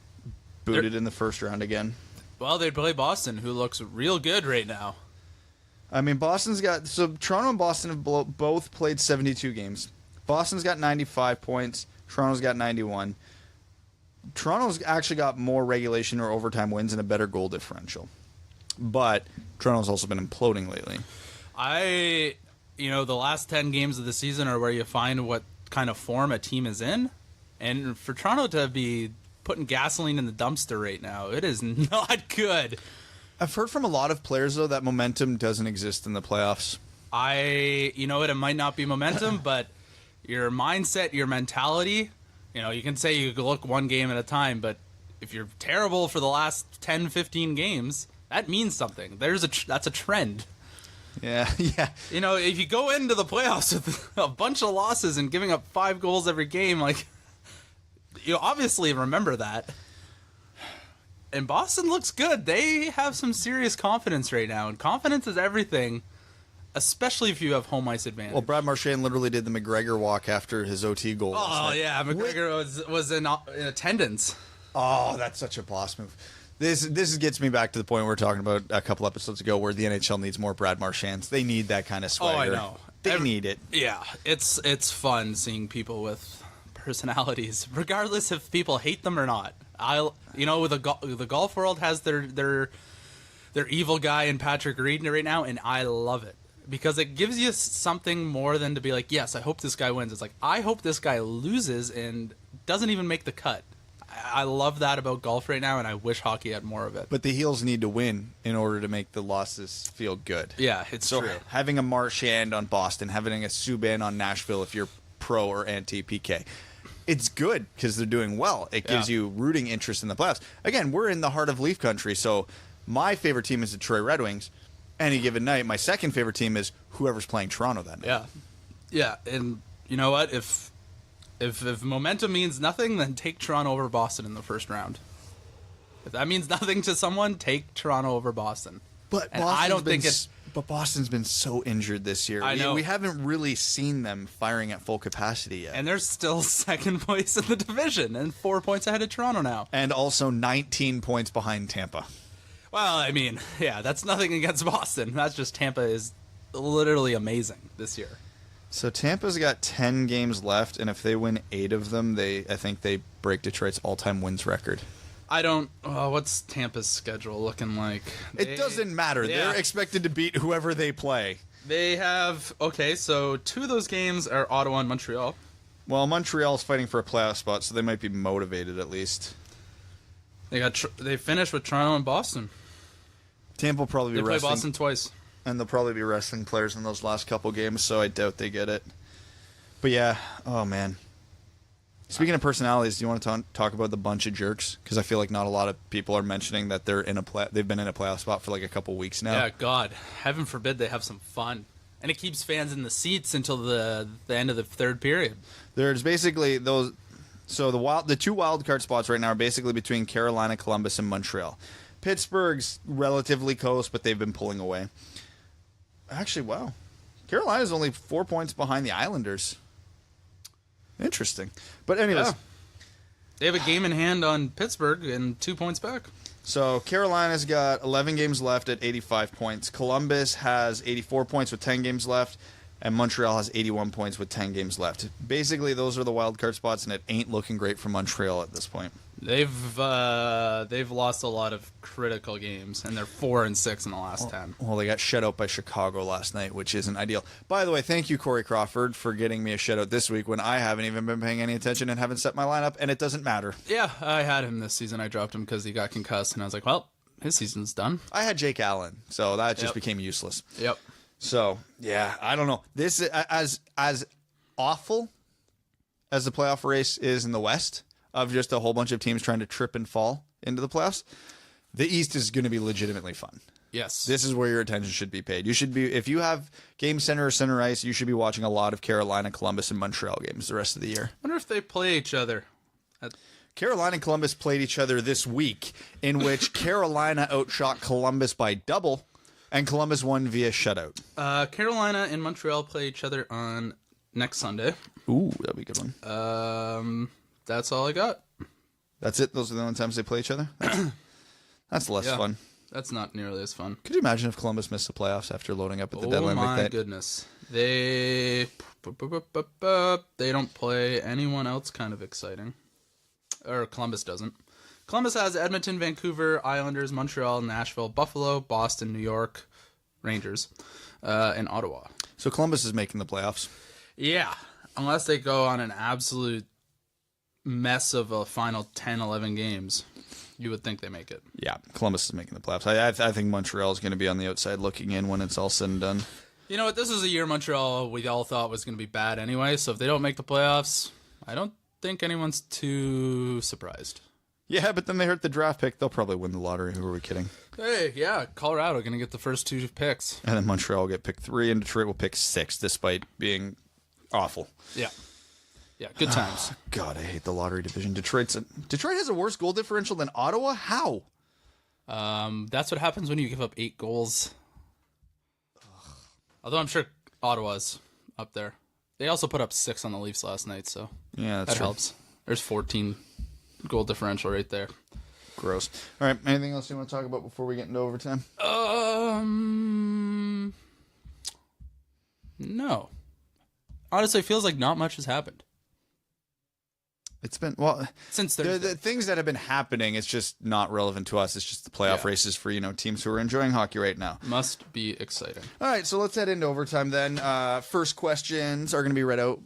booted in the first round again? Well, they'd play Boston, who looks real good right now. I mean, Toronto and Boston have both played 72 games. Boston's got 95 points. Toronto's got 91. Toronto's actually got more regulation or overtime wins and a better goal differential. But Toronto's also been imploding lately. The last 10 games of the season are where you find what kind of form a team is in. And for Toronto to be putting gasoline in the dumpster right now, it is not good. I've heard from a lot of players, though, that momentum doesn't exist in the playoffs. It might not be momentum, but your mindset, your mentality, you can say you look one game at a time, but if you're terrible for the last 10, 15 games, That means something. That's a trend. Yeah, yeah. You know, if you go into the playoffs with a bunch of losses and giving up 5 goals every game, like, you obviously remember that. And Boston looks good. They have some serious confidence right now, and confidence is everything, especially if you have home ice advantage. Well, Brad Marchand literally did the McGregor walk after his OT goal. Oh, yeah, McGregor was in attendance. Oh, that's such a boss move. This gets me back to the point we were talking about a couple episodes ago where the NHL needs more Brad Marchands. They need that kind of swagger. Oh, I know. They need it. Yeah, it's fun seeing people with personalities, regardless if people hate them or not. The golf world has their evil guy in Patrick Reed right now, and I love it because it gives you something more than to be like, yes, I hope this guy wins. It's like, I hope this guy loses and doesn't even make the cut. I love that about golf right now, and I wish hockey had more of it. But the heels need to win in order to make the losses feel good. Yeah, it's so true. Having a Marchand on Boston, having a Subban on Nashville if you're pro or anti-PK, it's good because they're doing well. It gives you rooting interest in the playoffs. Again, we're in the heart of Leaf country, so my favorite team is the Detroit Red Wings. Any given night, my second favorite team is whoever's playing Toronto that night. Yeah, and you know what? If momentum means nothing, then take Toronto over Boston in the first round. If that means nothing to someone, take Toronto over Boston. But Boston's been so injured this year. I know. We haven't really seen them firing at full capacity yet. And they're still second place in the division and 4 points ahead of Toronto now. And also 19 points behind Tampa. Well, I mean, yeah, that's nothing against Boston. That's just Tampa is literally amazing this year. So Tampa's got 10 games left, and if they win 8 of them, I think they break Detroit's all-time wins record. What's Tampa's schedule looking like? It doesn't matter. Yeah. They're expected to beat whoever they play. They have, so 2 of those games are Ottawa and Montreal. Well, Montreal's fighting for a playoff spot, so they might be motivated at least. They finished with Toronto and Boston. Tampa will probably be resting. They play resting. Boston twice. And they'll probably be resting players in those last couple games, so I doubt they get it. But yeah, oh man. Speaking of personalities, do you want to talk about the bunch of jerks? Because I feel like not a lot of people are mentioning that they've been in a playoff spot for like a couple weeks now. Yeah, God, heaven forbid they have some fun, and it keeps fans in the seats until the end of the third period. There's basically those. So the 2 wild card spots right now are basically between Carolina, Columbus, and Montreal. Pittsburgh's relatively close, but they've been pulling away. Actually, wow. Carolina's only 4 points behind the Islanders. Interesting. But anyways. Yeah. They have a game in hand on Pittsburgh and 2 points back. So Carolina's got 11 games left at 85 points. Columbus has 84 points with 10 games left. And Montreal has 81 points with 10 games left. Basically, those are the wild card spots, and it ain't looking great for Montreal at this point. They've lost a lot of critical games, and they're 4-6 in the last 10. Well, they got shut out by Chicago last night, which isn't ideal. By the way, thank you, Corey Crawford, for getting me a shutout this week when I haven't even been paying any attention and haven't set my lineup, and it doesn't matter. Yeah, I had him this season. I dropped him because he got concussed, and I was like, well, his season's done. I had Jake Allen, so that just became useless. Yep. So, yeah, I don't know. This as awful as the playoff race is in the West, of just a whole bunch of teams trying to trip and fall into the playoffs, the East is going to be legitimately fun. Yes. This is where your attention should be paid. You should be, if you have Game Center or Center Ice, you should be watching a lot of Carolina, Columbus, and Montreal games the rest of the year. I wonder if they play each other. Carolina and Columbus played each other this week, in which Carolina outshot Columbus by double, and Columbus won via shutout. Carolina and Montreal play each other on next Sunday. Ooh, that'd be a good one. That's all I got. That's it? Those are the only times they play each other? That's less fun. That's not nearly as fun. Could you imagine if Columbus missed the playoffs after loading up at the deadline like that? Oh my goodness. They don't play anyone else kind of exciting. Or Columbus doesn't. Columbus has Edmonton, Vancouver, Islanders, Montreal, Nashville, Buffalo, Boston, New York, Rangers, and Ottawa. So Columbus is making the playoffs. Yeah, unless they go on an absolute mess of a final 10, 11 games, you would think they make it. Yeah, Columbus is making the playoffs. I think Montreal is going to be on the outside looking in when it's all said and done. You know what? This is a year Montreal we all thought was going to be bad anyway, so if they don't make the playoffs, I don't think anyone's too surprised. Yeah, but then they hurt the draft pick. They'll probably win the lottery. Who are we kidding? Hey, yeah, Colorado going to get the first 2 picks. And then Montreal will get pick 3, and Detroit will pick 6, despite being awful. Yeah. Yeah, good times. God, I hate the lottery division. Detroit has a worse goal differential than Ottawa? How? That's what happens when you give up 8 goals. Although I'm sure Ottawa's up there. They also put up 6 on the Leafs last night, so Yeah, that's that true. helps. There's 14 goal differential right there. Gross. All right, anything else you want to talk about before we get into overtime? No. Honestly, it feels like not much has happened It's been, well, since the Thursday. things that have been happening, it's just not relevant to us. It's just the playoff Yeah. races for, teams who are enjoying hockey right now. Must be exciting. All right, so let's head into overtime then. First questions are going to be read out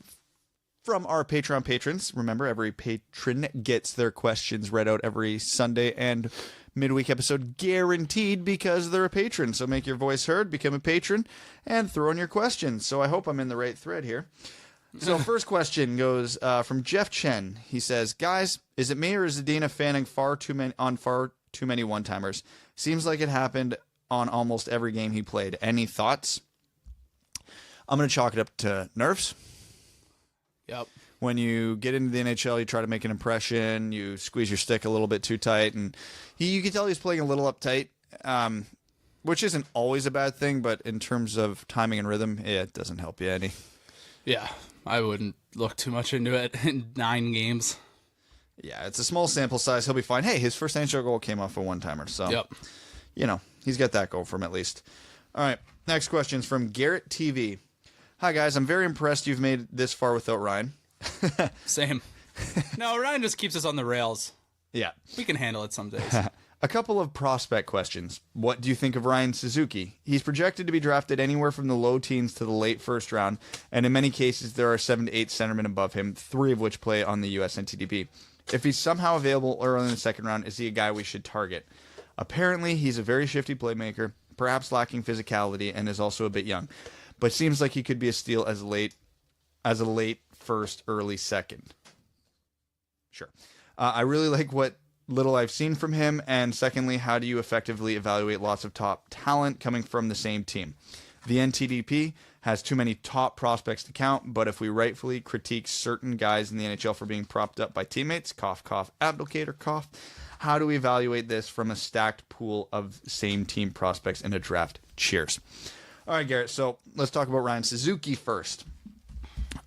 from our Patreon patrons. Remember, every patron gets their questions read out every Sunday and midweek episode guaranteed because they're a patron. So make your voice heard, become a patron, and throw in your questions. So I hope I'm in the right thread here. So first question goes from Jeff Chen. He says, guys, is it me or is Zadina fanning far too many one-timers? Seems like it happened on almost every game he played. Any thoughts? I'm going to chalk it up to nerves. Yep. When you get into the NHL, you try to make an impression, you squeeze your stick a little bit too tight, and you can tell he's playing a little uptight, which isn't always a bad thing, but in terms of timing and rhythm, it doesn't help you any. Yeah, I wouldn't look too much into it in 9 games. Yeah, it's a small sample size. He'll be fine. Hey, his first NHL goal came off a one-timer, so, Yep. He's got that going for him at least. All right, next question is from Garrett TV. Hi, guys. I'm very impressed you've made this far without Ryan. Same. No, Ryan just keeps us on the rails. Yeah. We can handle it some days. A couple of prospect questions. What do you think of Ryan Suzuki? He's projected to be drafted anywhere from the low teens to the late first round, and in many cases there are 7 to 8 centermen above him, 3 of which play on the US NTDP. If he's somehow available early in the second round, is he a guy we should target? Apparently, he's a very shifty playmaker, perhaps lacking physicality, and is also a bit young, but seems like he could be a steal as a late first, early second. Sure. I really like what little I've seen from him, and secondly, how do you effectively evaluate lots of top talent coming from the same team? The NTDP has too many top prospects to count, but if we rightfully critique certain guys in the NHL for being propped up by teammates, cough, cough, abdicator, cough, how do we evaluate this from a stacked pool of same team prospects in a draft? Cheers. All right, Garrett, so let's talk about Ryan Suzuki first.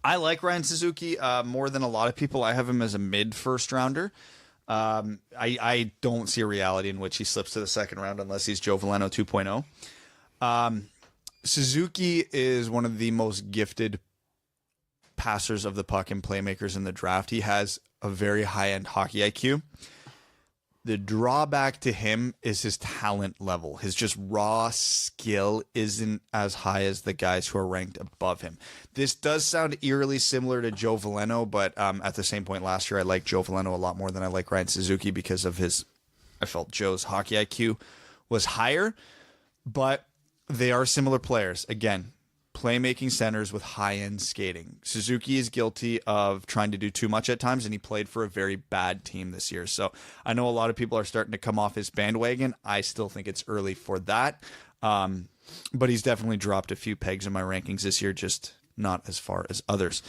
I like Ryan Suzuki more than a lot of people. I have him as a mid-first rounder. I don't see a reality in which he slips to the second round unless he's Joe Veleno 2.0. Suzuki is one of the most gifted passers of the puck and playmakers in the draft. He has a very high-end hockey IQ. The drawback to him is his talent level. His just raw skill isn't as high as the guys who are ranked above him. This does sound eerily similar to Joe Veleno, but at the same point last year, I liked Joe Veleno a lot more than I like Ryan Suzuki because of I felt Joe's hockey IQ was higher, but they are similar players. Again, playmaking centers with high-end skating. Suzuki is guilty of trying to do too much at times, and he played for a very bad team this year. So I know a lot of people are starting to come off his bandwagon. I still think it's early for that. But he's definitely dropped a few pegs in my rankings this year, just not as far as others.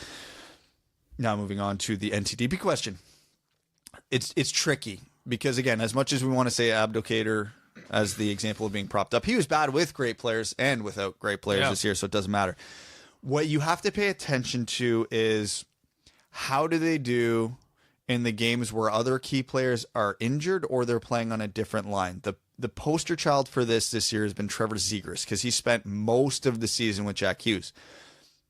Now moving on to the NTDP question. It's tricky because, again, as much as we want to say Abdicator as the example of being propped up, he was bad with great players and without great players this year, so it doesn't matter. What you have to pay attention to is how do they do in the games where other key players are injured or they're playing on a different line. The poster child for this year has been Trevor Zegras because he spent most of the season with Jack Hughes.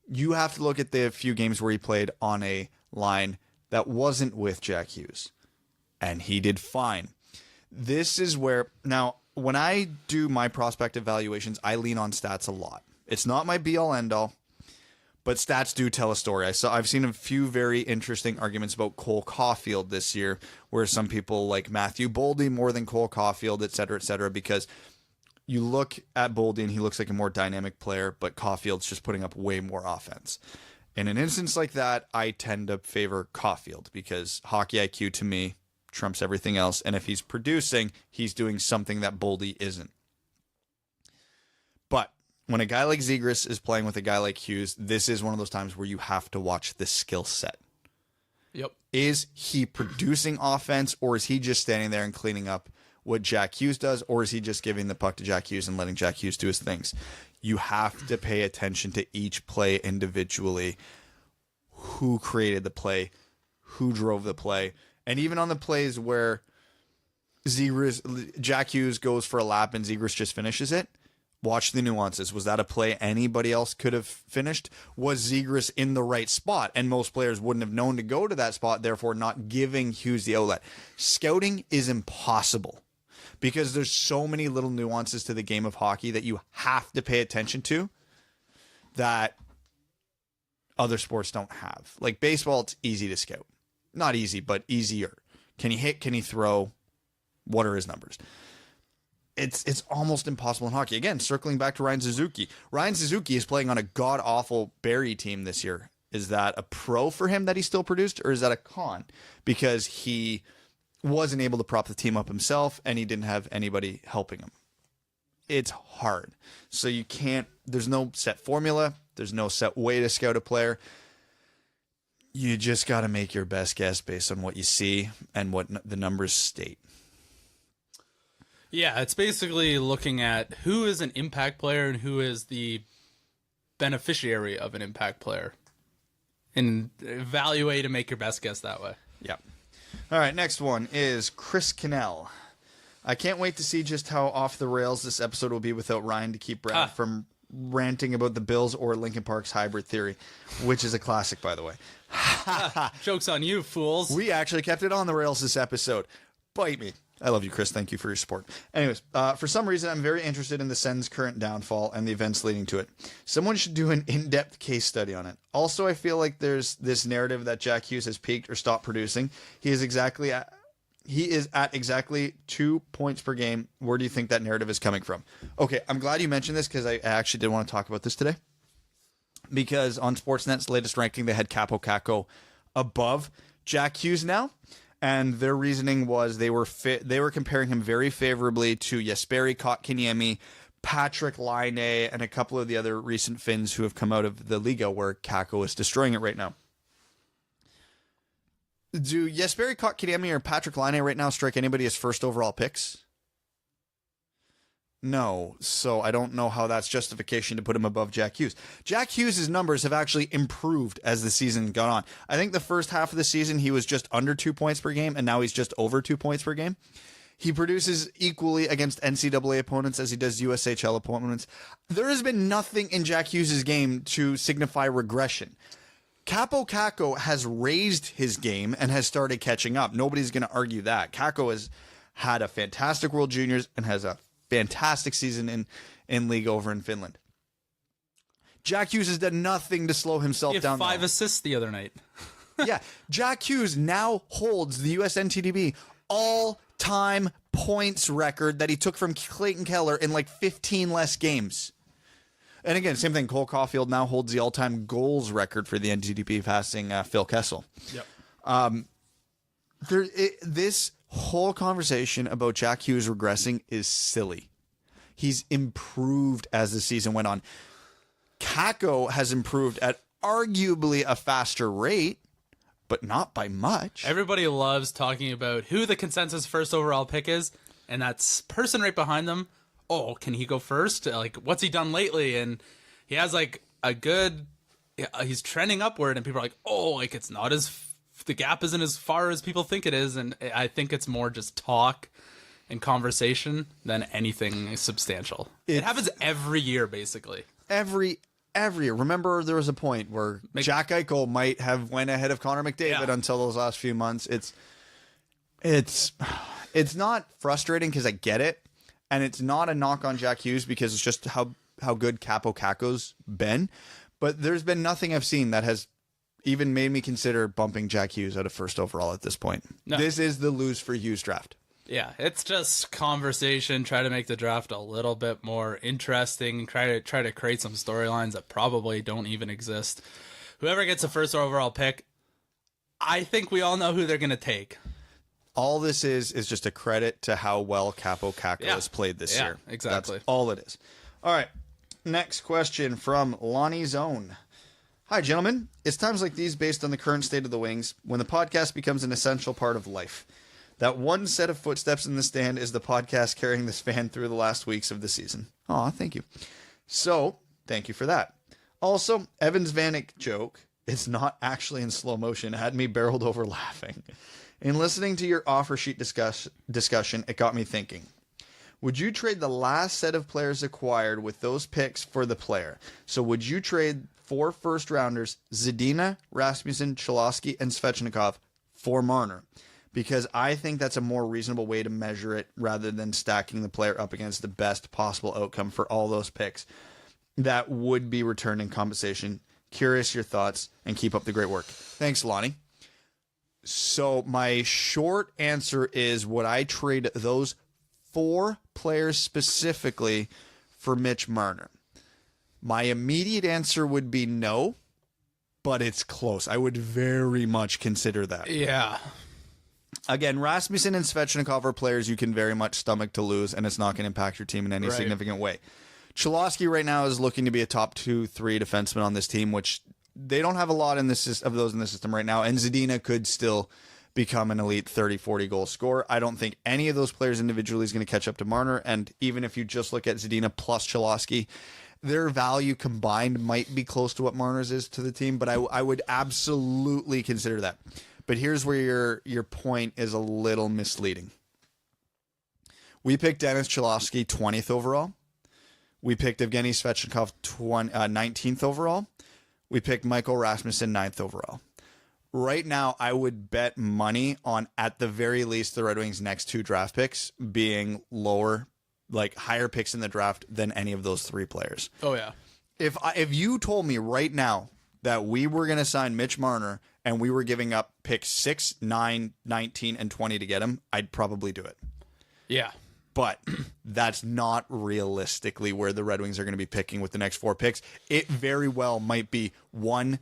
You have to look at the few games where he played on a line that wasn't with Jack Hughes, and he did fine. This is where, now, when I do my prospect evaluations, I lean on stats a lot. It's not my be-all, end-all, but stats do tell a story. I've seen a few very interesting arguments about Cole Caulfield this year, where some people like Matthew Boldy more than Cole Caulfield, et cetera, because you look at Boldy and he looks like a more dynamic player, but Caulfield's just putting up way more offense. In an instance like that, I tend to favor Caulfield because hockey IQ to me trumps everything else. And if he's producing, he's doing something that Boldy isn't. But when a guy like Zegras is playing with a guy like Hughes, this is one of those times where you have to watch the skill set. Yep. Is he producing offense, or is he just standing there and cleaning up what Jack Hughes does, or is he just giving the puck to Jack Hughes and letting Jack Hughes do his things? You have to pay attention to each play individually. Who created the play? Who drove the play? And even on the plays where Jack Hughes goes for a lap and Zegras just finishes it, watch the nuances. Was that a play anybody else could have finished? Was Zegras in the right spot? And most players wouldn't have known to go to that spot, therefore not giving Hughes the outlet. Scouting is impossible because there's so many little nuances to the game of hockey that you have to pay attention to that other sports don't have. Like baseball, it's easy to scout. Not easy, but easier. Can he hit? Can he throw? What are his numbers? It's almost impossible in hockey. Again, circling back to Ryan Suzuki. Ryan Suzuki is playing on a god-awful Barrie team this year. Is that a pro for him that he still produced, or is that a con? Because he wasn't able to prop the team up himself, and he didn't have anybody helping him. It's hard. So you can't, there's no set formula. There's no set way to scout a player. You just got to make your best guess based on what you see and what the numbers state. Yeah, it's basically looking at who is an impact player and who is the beneficiary of an impact player. And evaluate and make your best guess that way. Yeah. All right, next one is Chris Cannell. I can't wait to see just how off the rails this episode will be without Ryan to keep Brad from ranting about the Bills or Linkin Park's hybrid theory, which is a classic, by the way. Joke's on you, fools. We actually kept it on the rails this episode. Bite me. I love you, Chris. Thank you for your support. Anyways, for some reason, I'm very interested in the Sens' current downfall and the events leading to it. Someone should do an in-depth case study on it. Also, I feel like there's this narrative that Jack Hughes has peaked or stopped producing. He is at exactly 2 points per game. Where do you think that narrative is coming from? Okay, I'm glad you mentioned this because I actually did want to talk about this today. Because on Sportsnet's latest ranking, they had Capo Caco above Jack Hughes now. And their reasoning was they were comparing him very favorably to Jesperi Kotkaniemi, Patrick Laine, and a couple of the other recent Finns who have come out of the Liga where Caco is destroying it right now. Do Jesperi Kotkaniemi or Patrick Laine right now strike anybody as first overall picks? No, so I don't know how that's justification to put him above Jack Hughes. Jack Hughes' numbers have actually improved as the season got on. I think the first half of the season he was just under 2 points per game, and now he's just over 2 points per game. He produces equally against NCAA opponents as he does USHL opponents. There has been nothing in Jack Hughes' game to signify regression. Capo Caco has raised his game and has started catching up. Nobody's going to argue that. Caco has had a fantastic World Juniors and has a fantastic season in league over in Finland. Jack Hughes has done nothing to slow himself down. 5 assists the other night. Yeah, Jack Hughes now holds the USNTDP all-time points record that he took from Clayton Keller in like 15 less games. And again, same thing. Cole Caulfield now holds the all-time goals record for the NTDP, passing Phil Kessel. Yep. This whole conversation about Jack Hughes regressing is silly. He's improved as the season went on. Caco has improved at arguably a faster rate, but not by much. Everybody loves talking about who the consensus first overall pick is, and that's person right behind them. Oh, can he go first? Like, what's he done lately? And he has like a good, he's trending upward, and people are like, oh, like it's not as, the gap isn't as far as people think it is. And I think it's more just talk and conversation than anything substantial. It happens every year, basically. Every year. Remember, there was a point where Jack Eichel might have went ahead of Connor McDavid until those last few months. It's not frustrating because I get it. And it's not a knock on Jack Hughes because it's just how good Capo Caco's been. But there's been nothing I've seen that has even made me consider bumping Jack Hughes out of first overall at this point. No. This is the lose for Hughes draft. Yeah, it's just conversation. Try to make the draft a little bit more interesting. Try to create some storylines that probably don't even exist. Whoever gets the first overall pick, I think we all know who they're going to take. All this is just a credit to how well Capo Caco has played this year. Exactly. That's all it is. All right. Next question from Lonnie Zone. Hi, gentlemen. It's times like these, based on the current state of the Wings, when the podcast becomes an essential part of life. That one set of footsteps in the stand is the podcast carrying this fan through the last weeks of the season. Aw, thank you. So, thank you for that. Also, Evan's Vanek joke, it's not actually in slow motion, had me barreled over laughing. In listening to your offer sheet discussion, it got me thinking. Would you trade the last set of players acquired with those picks for the player? So would you trade 4 first-rounders, Zadina, Rasmussen, Cholowski, and Svechnikov, for Marner? Because I think that's a more reasonable way to measure it rather than stacking the player up against the best possible outcome for all those picks that would be returned in compensation. Curious your thoughts, and keep up the great work. Thanks, Lonnie. So my short answer is, would I trade those 4 players specifically for Mitch Marner? My immediate answer would be no, but it's close. I would very much consider that. Yeah. Again, Rasmussen and Svechnikov are players you can very much stomach to lose, and it's not going to impact your team in any significant way. Cholowski right now is looking to be a top 2-3 defenseman on this team, which they don't have a lot in this of those in the system right now, and Zadina could still become an elite 30-40 goal scorer. I don't think any of those players individually is going to catch up to Marner, and even if you just look at Zadina plus Cholowski, their value combined might be close to what Marner's is to the team, but I would absolutely consider that. But here's where your point is a little misleading. We picked Dennis Cholowski 20th overall. We picked Evgeny Svechnikov 19th overall. We picked Michael Rasmussen 9th overall. Right now, I would bet money on, at the very least, the Red Wings' next 2 draft picks being lower, like higher picks in the draft than any of those 3 players. Oh, yeah. If you told me right now that we were going to sign Mitch Marner and we were giving up picks 6, 9, 19, and 20 to get him, I'd probably do it. Yeah. But that's not realistically where the Red Wings are going to be picking with the next 4 picks. It very well might be 1,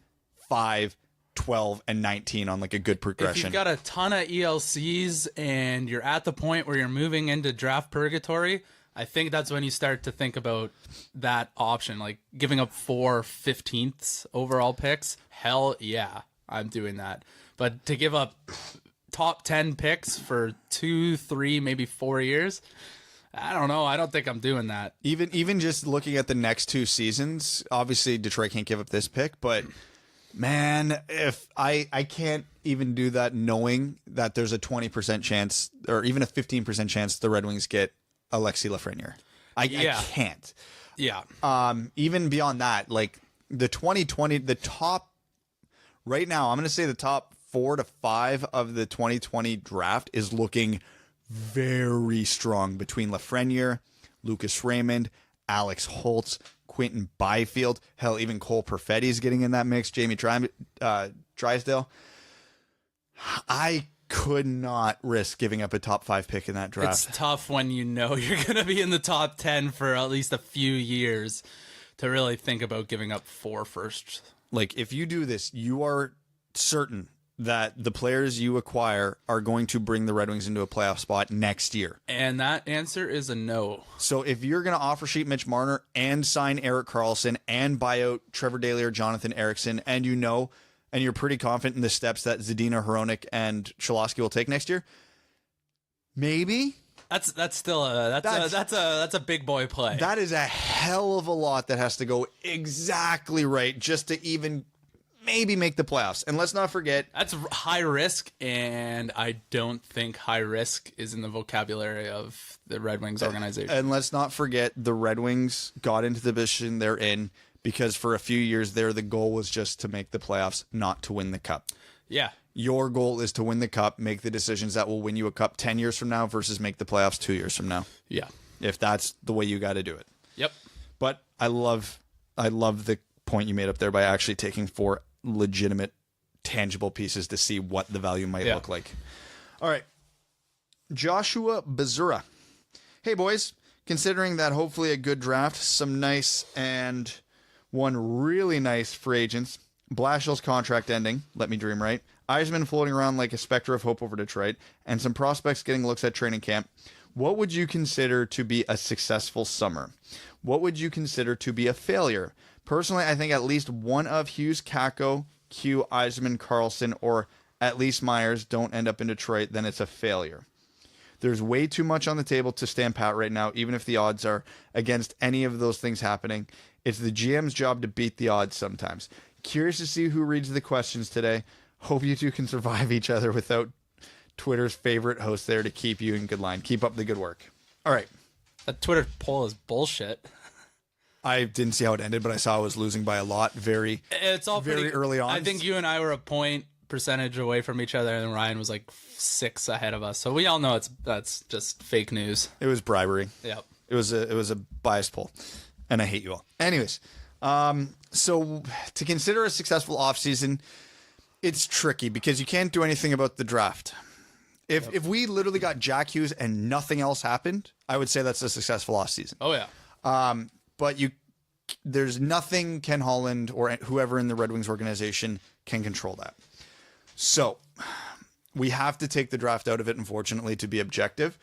5, 12, and 19 on like a good progression. If you've got a ton of ELCs and you're at the point where you're moving into draft purgatory, I think that's when you start to think about that option, like giving up 4 15th overall picks. Hell yeah, I'm doing that. But to give up top 10 picks for 2, 3, maybe 4 years, I don't know. I don't think I'm doing that. Even just looking at the next 2 seasons, obviously Detroit can't give up this pick, but man, if I can't even do that knowing that there's a 20% chance or even a 15% chance the Red Wings get Alexis Lafreniere. I can't. Yeah. Even beyond that, like the 2020, the top right now, I'm going to say the top 4 to 5 of the 2020 draft is looking very strong between Lafreniere, Lucas Raymond, Alex Holtz, Quentin Byfield. Hell, even Cole Perfetti is getting in that mix. Jamie Drysdale. I could not risk giving up a top 5 pick in that draft. It's tough when you know you're going to be in the top 10 for at least a few years to really think about giving up 4 firsts. Like, if you do this, you are certain that the players you acquire are going to bring the Red Wings into a playoff spot next year. And that answer is a no. So if you're going to offer sheet Mitch Marner and sign Erik Karlsson and buy out Trevor Daley or Jonathan Ericsson, and and you're pretty confident in the steps that Zadina, Hronek, and Cholowski will take next year, maybe that's still that's a big boy play. That is a hell of a lot that has to go exactly right just to even maybe make the playoffs. And let's not forget, that's high risk, and I don't think high risk is in the vocabulary of the Red Wings organization. And let's not forget, the Red Wings got into the position they're in because for a few years there, the goal was just to make the playoffs, not to win the cup. Yeah. Your goal is to win the cup, make the decisions that will win you a cup 10 years from now versus make the playoffs 2 years from now. Yeah. If that's the way you got to do it. Yep. But I love the point you made up there by actually taking 4 legitimate, tangible pieces to see what the value might look like. All right. Joshua Bazura. Hey, boys. Considering that hopefully a good draft, some nice and one really nice free agents, Blashill's contract ending, let me dream right, Yzerman floating around like a specter of hope over Detroit, and some prospects getting looks at training camp, what would you consider to be a successful summer? What would you consider to be a failure? Personally, I think at least one of Hughes, Kakko, Q, Yzerman, Carlson, or at least Myers don't end up in Detroit, then it's a failure. There's way too much on the table to stand pat right now, even if the odds are against any of those things happening. It's the GM's job to beat the odds sometimes. Curious to see who reads the questions today. Hope you two can survive each other without Twitter's favorite host there to keep you in good line. Keep up the good work. All right. That Twitter poll is bullshit. I didn't see how it ended, but I saw I was losing by a lot It's all very pretty, early on. I think you and I were a point percentage away from each other, and Ryan was like 6 ahead of us. So we all know that's just fake news. It was bribery. Yep. It was a biased poll, and I hate you all. Anyways, so to consider a successful offseason, it's tricky because you can't do anything about the draft. If we literally got Jack Hughes and nothing else happened, I would say that's a successful offseason. Oh yeah. But there's nothing Ken Holland or whoever in the Red Wings organization can control that. So we have to take the draft out of it, unfortunately, to be objective.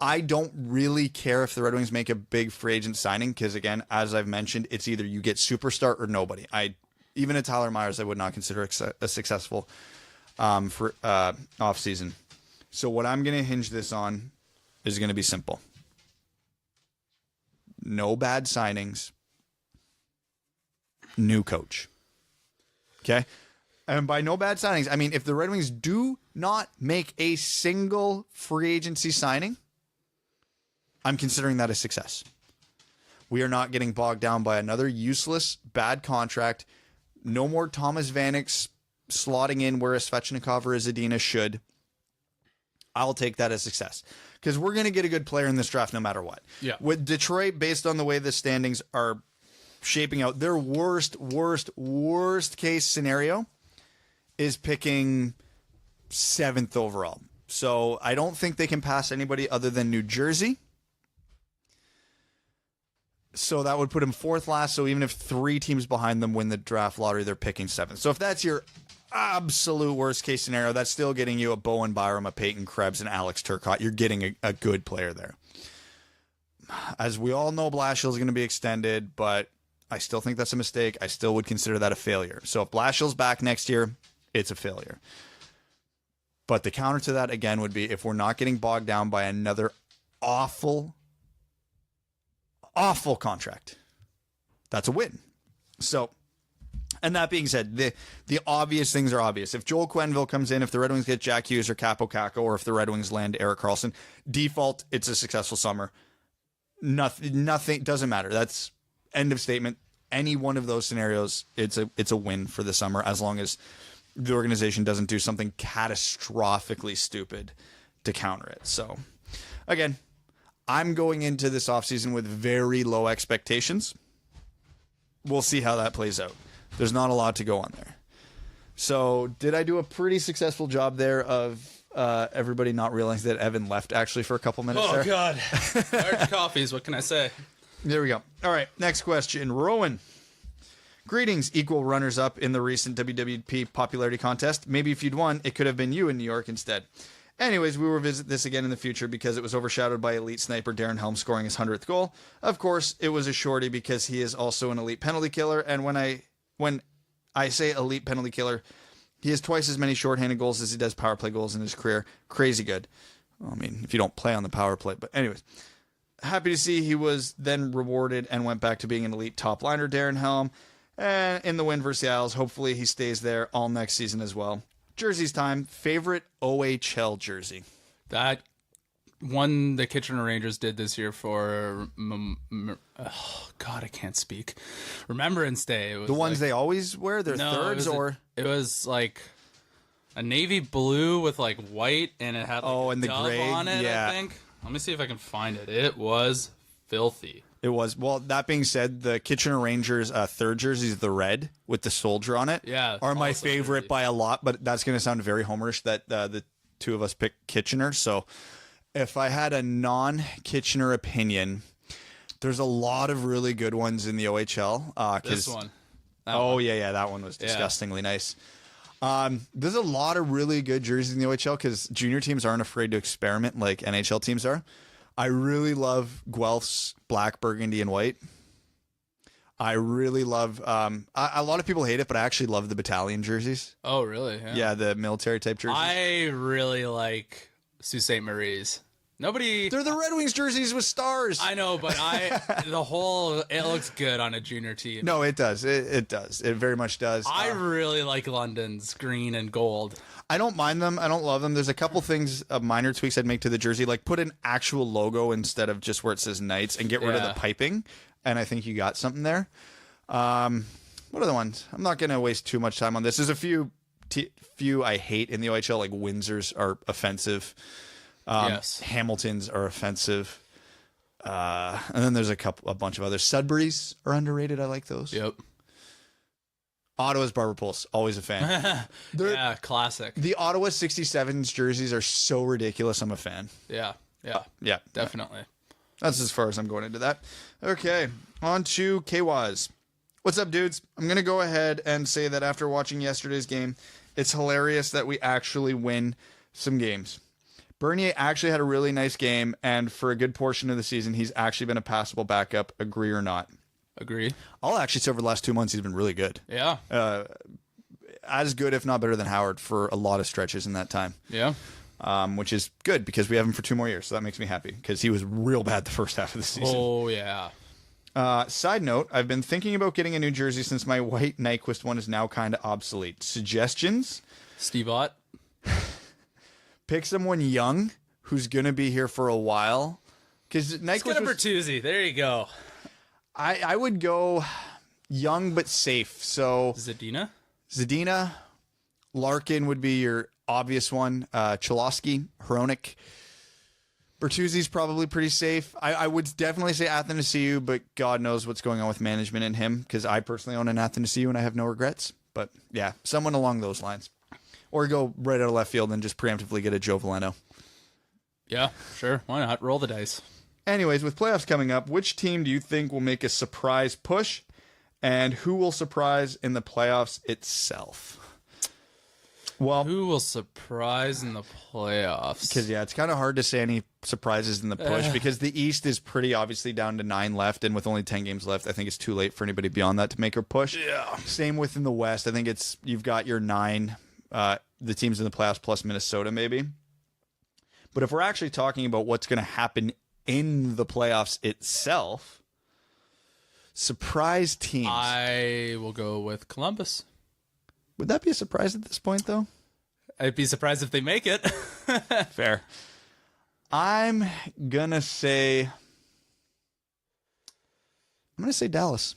I don't really care if the Red Wings make a big free agent signing because, again, as I've mentioned, it's either you get superstar or nobody. Even a Tyler Myers, I would not consider a successful for offseason. So what I'm going to hinge this on is going to be simple. No bad signings. New coach. Okay? And by no bad signings, I mean if the Red Wings do not make a single free agency signing, I'm considering that a success. We are not getting bogged down by another useless, bad contract. No more Thomas Vanek slotting in where a Svechnikov or a Zadina should. I'll take that as success. Because we're going to get a good player in this draft no matter what. Yeah. With Detroit, based on the way the standings are shaping out, their worst case scenario is picking 7th overall. So I don't think they can pass anybody other than New Jersey. So that would put him 4th last. So even if 3 teams behind them win the draft lottery, they're picking 7th. So if that's your absolute worst case scenario, that's still getting you a Bowen Byram, a Peyton Krebs, and Alex Turcotte. You're getting a good player there. As we all know, Blashill is going to be extended, but I still think that's a mistake. I still would consider that a failure. So if Blashill's back next year, it's a failure. But the counter to that, again, would be if we're not getting bogged down by another awful contract, that's a win. So, and that being said, the obvious things are obvious. If Joel Quenneville comes in, if the Red Wings get Jack Hughes or Capo Kakko, or if the Red Wings land Erik Karlsson, default, it's a successful summer. Nothing doesn't matter. That's end of statement. Any one of those scenarios, it's a win for the summer, as long as the organization doesn't do something catastrophically stupid to counter it. So, again, I'm going into this offseason with very low expectations. We'll see how that plays out. There's not a lot to go on there. So, did I do a pretty successful job there of everybody not realizing that Evan left actually for a couple minutes there? Oh, God. Large coffees, what can I say? There we go. All right, next question. Rowan. Greetings, equal runners-up in the recent WWP popularity contest. Maybe if you'd won, it could have been you in New York instead. Anyways, we will revisit this again in the future because it was overshadowed by elite sniper Darren Helm scoring his 100th goal. Of course, it was a shorty because he is also an elite penalty killer, and when I say elite penalty killer, he has twice as many shorthanded goals as he does power play goals in his career. Crazy good. Well, I mean, if you don't play on the power play. But anyways, happy to see he was then rewarded and went back to being an elite top liner, Darren Helm. And in the win versus the Isles, hopefully he stays there all next season as well. Jerseys time. Favorite OHL jersey? That one the Kitchener Rangers did this year for oh God, I can't speak. Remembrance Day. It was the ones they always wear. Their thirds, it was like a navy blue with like white, and it had like and a the dove gray on it. yeah. I think. Let me see if I can find it. It was filthy. It was. Well, that being said, the Kitchener Rangers third jerseys, the red with the soldier on it, are my favorite by a lot. But that's going to sound very homerish that the two of us picked Kitchener. So if I had a non-Kitchener opinion, there's a lot of really good ones in the OHL. This one. That one was disgustingly nice. There's a lot of really good jerseys in the OHL because junior teams aren't afraid to experiment like NHL teams are. I really love Guelph's black, burgundy, and white. I really love. A lot of people hate it, but I actually love the battalion jerseys. Oh, really? Yeah, the military type jerseys. I really like Sault Ste. Marie's. Nobody. They're the Red Wings jerseys with stars. I know, but it looks good on a junior team. No, it does. It does. It very much does. I really like London's green and gold. I don't mind them. I don't love them. There's a couple things, minor tweaks I'd make to the jersey, like put an actual logo instead of just where it says Knights and get rid of the piping. And I think you got something there. What are the ones? I'm not going to waste too much time on this. There's a few I hate in the OHL, like Windsor's are offensive. Yes. Hamilton's are offensive. And then there's a bunch of others. Sudbury's are underrated. I like those. Yep. Ottawa's Barber Pulse, always a fan. Yeah, classic. The Ottawa 67s jerseys are so ridiculous. I'm a fan. Yeah, Yeah, definitely. That's as far as I'm going into that. Okay, on to KWAS. What's up, dudes? I'm going to go ahead and say that after watching yesterday's game, it's hilarious that we actually win some games. Bernier actually had a really nice game, and for a good portion of the season, he's actually been a passable backup, agree or not. Agree. I'll actually say over the last 2 months, he's been really good. Yeah. As good, if not better than Howard for a lot of stretches in that time. Yeah. Which is good because we have him for 2 more years. So that makes me happy because he was real bad the first half of the season. Oh, yeah. Side note, I've been thinking about getting a new jersey since my white Nyquist one is now kind of obsolete. Suggestions? Steve Ott. Pick someone young who's going to be here for a while. Because Let's get a Bertuzzi. There you go. I would go young but safe. So Zadina. Larkin would be your obvious one. Cholowski, Hronik. Bertuzzi's probably pretty safe. I would definitely say Athanasiou, but God knows what's going on with management and him because I personally own an Athanasiou and I have no regrets. But yeah, someone along those lines. Or go right out of left field and just preemptively get a Joe Veleno. Yeah, sure. Why not? Roll the dice. Anyways, with playoffs coming up, which team do you think will make a surprise push? And who will surprise in the playoffs itself? Well, who will surprise in the playoffs? Because, yeah, it's kind of hard to say any surprises in the push because the East is pretty obviously down to 9 left. And with only 10 games left, I think it's too late for anybody beyond that to make a push. Yeah. Same within the West. I think you've got your 9, the teams in the playoffs plus Minnesota maybe. But if we're actually talking about what's going to happen in the playoffs itself, surprise teams. I will go with Columbus. Would that be a surprise at this point, though? I'd be surprised if they make it. Fair. I'm gonna say Dallas.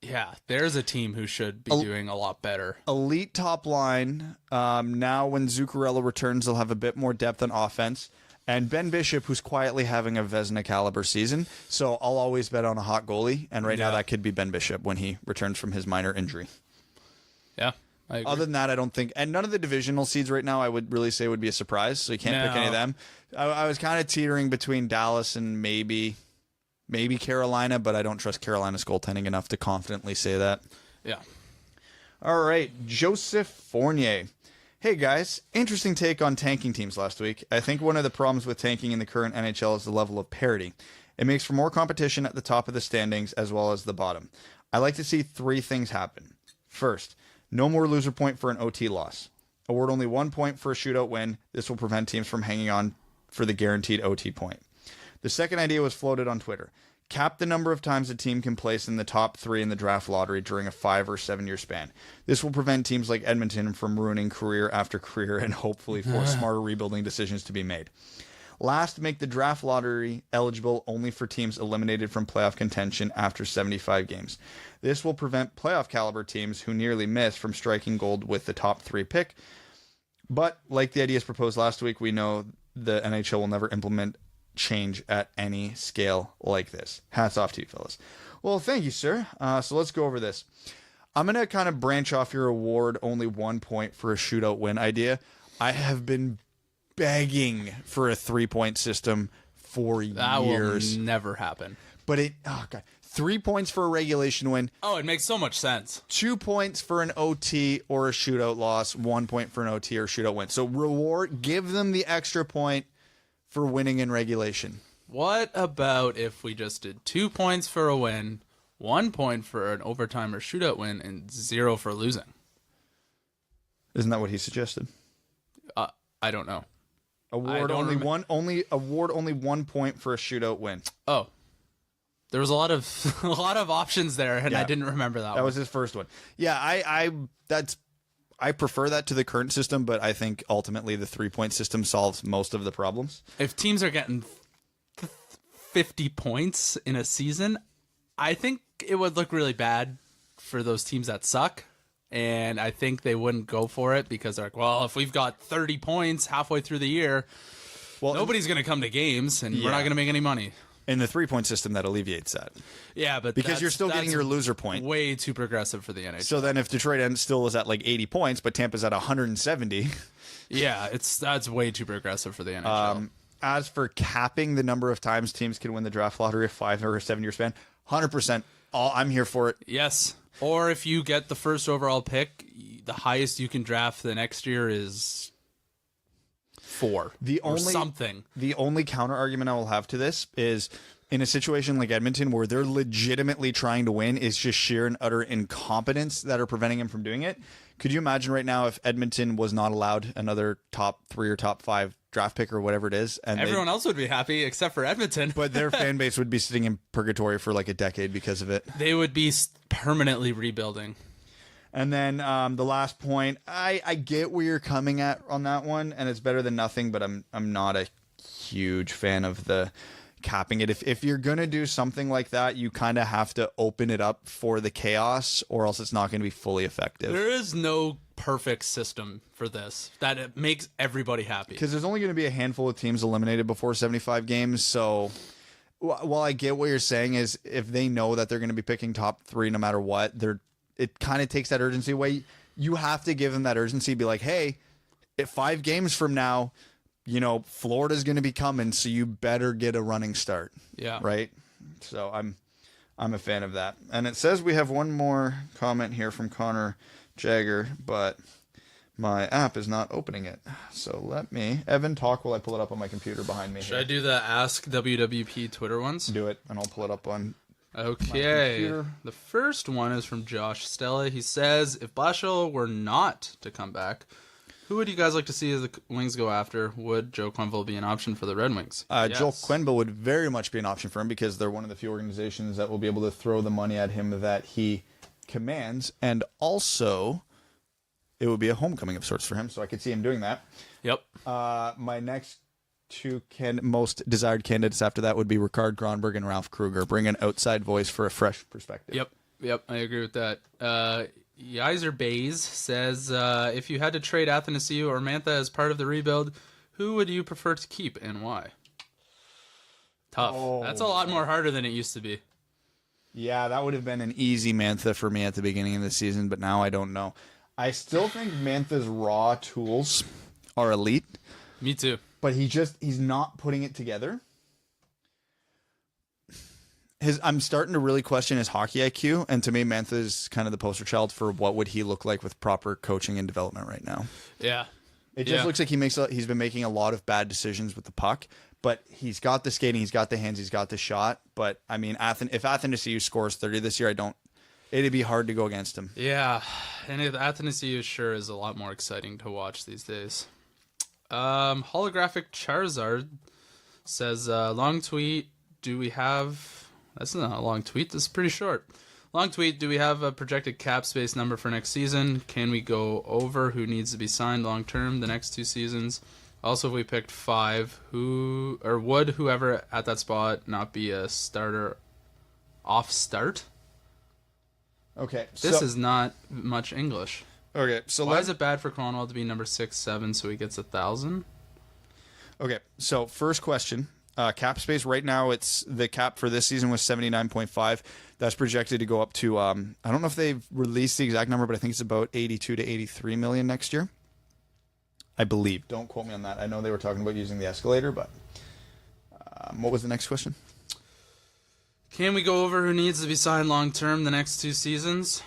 Yeah, there's a team who should be doing a lot better. Elite top line. Now when Zuccarello returns, they'll have a bit more depth on offense. And Ben Bishop, who's quietly having a Vezina caliber season. So I'll always bet on a hot goalie. And right now that could be Ben Bishop when he returns from his minor injury. Yeah. I agree. Other than that, I don't think, and none of the divisional seeds right now I would really say would be a surprise. So you can't pick any of them. I was kind of teetering between Dallas and maybe Carolina, but I don't trust Carolina's goaltending enough to confidently say that. Yeah. All right, Joseph Fournier. Hey guys, interesting take on tanking teams last week. I think one of the problems with tanking in the current NHL is the level of parity. It makes for more competition at the top of the standings as well as the bottom. I like to see 3 things happen. First, no more loser point for an OT loss. Award only 1 point for a shootout win. This will prevent teams from hanging on for the guaranteed OT point. The second idea was floated on Twitter. Cap the number of times a team can place in the top 3 in the draft lottery during a 5 or 7 year span. This will prevent teams like Edmonton from ruining career after career and hopefully force smarter rebuilding decisions to be made. Last, make the draft lottery eligible only for teams eliminated from playoff contention after 75 games. This will prevent playoff caliber teams who nearly missed from striking gold with the top 3 pick. But like the ideas proposed last week, we know the NHL will never implement change at any scale like this. Hats off to you, fellas. Well, thank you, sir. So let's go over this. I'm going to kind of branch off your award only 1 point for a shootout win idea. I have been begging for a 3-point system for years. That will never happen. But 3 points for a regulation win, Oh, it makes so much sense. 2 points for an OT or a shootout loss, 1 point for an OT or shootout win. So give them the extra point for winning in regulation. What about if we just did 2 points for a win, 1 point for an overtime or shootout win, and 0 for losing? Isn't that what he suggested? I don't know. Award only 1 point for a shootout win. Oh, there was a lot of options there, and Yeah. I didn't remember that. That was his first one. Yeah, I prefer that to the current system, but I think ultimately the 3-point system solves most of the problems. If teams are getting 50 points in a season, I think it would look really bad for those teams that suck. And I think they wouldn't go for it because they're like, well, if we've got 30 points halfway through the year, nobody's going to come to games and we're not going to make any money. In the 3-point system, that alleviates that. Yeah, but Because you're still getting your loser point. Way too progressive for the NHL. So then if Detroit still is at like 80 points, but Tampa's at 170. Yeah, that's way too progressive for the NHL. As for capping the number of times teams can win the draft lottery, a 5 or a 7 year span, 100%. I'm here for it. Yes. Or if you get the first overall pick, the highest you can draft the next year is 4 or something. The only counter argument I will have to this is in a situation like Edmonton where they're legitimately trying to win, is just sheer and utter incompetence that are preventing him from doing it. Could you imagine right now if Edmonton was not allowed another top 3 or top 5 draft pick or whatever it is, and everyone else would be happy except for Edmonton, but their fan base would be sitting in purgatory for like a decade because of it. They would be permanently rebuilding. And then the last point, I get where you're coming at on that one, and it's better than nothing, but I'm not a huge fan of the capping it. If you're going to do something like that, you kind of have to open it up for the chaos, or else it's not going to be fully effective. There is no perfect system for this that it makes everybody happy. Because there's only going to be a handful of teams eliminated before 75 games, so while I get what you're saying is if they know that they're going to be picking top 3 no matter what, it kind of takes that urgency away. You have to give them that urgency, be like, hey, if 5 games from now, Florida's going to be coming, so you better get a running start. Yeah. Right? So I'm a fan of that. And it says we have one more comment here from Connor Jagger, but my app is not opening it. So let me, Evan, talk while I pull it up on my computer behind me. Should I do the Ask WWP Twitter ones? Do it, and I'll pull it up on Okay. The first one is from Josh Stella. He says, if Blashill were not to come back, who would you guys like to see as the Wings go after? Would Joe Quenneville be an option for the Red Wings? Yes. Joe Quenneville would very much be an option for him because they're one of the few organizations that will be able to throw the money at him that he commands, and also it would be a homecoming of sorts for him, so I could see him doing that. Yep. My next 2 most desired candidates after that would be Ricard Gronberg and Ralph Kruger. Bring an outside voice for a fresh perspective. Yep, I agree with that. Yzerplan says, if you had to trade Athanasiou or Mantha as part of the rebuild, who would you prefer to keep and why? Tough. That's a lot more harder than it used to be. Yeah, that would have been an easy Mantha for me at the beginning of the season, but now I don't know. I still think Mantha's raw tools are elite. Me too. But he's not putting it together. I'm starting to really question his hockey IQ, and to me, Mantha is kind of the poster child for what would he look like with proper coaching and development right now. Yeah. It just looks like he's been making a lot of bad decisions with the puck, but he's got the skating, he's got the hands, he's got the shot. But I mean, if Athanasiou scores 30 this year, it'd be hard to go against him. Yeah, and Athanasiou sure is a lot more exciting to watch these days. Holographic Charizard says, long tweet, do we have... That's not a long tweet, this is pretty short. Long tweet, do we have a projected cap space number for next season? Can we go over who needs to be signed long term the next 2 seasons? Also, if we picked 5, would whoever at that spot not be a starter off start? Okay. This is not much English. Okay, so why is it bad for Cornwall to be number 6, 7 so he gets 1,000? Okay, so first question. Cap space right now, it's the cap for this season was 79.5. That's projected to go up to I don't know if they've released the exact number, but I think it's about 82 to 83 million next year. I believe. Don't quote me on that. I know they were talking about using the escalator, but what was the next question? Can we go over who needs to be signed long-term the next 2 seasons?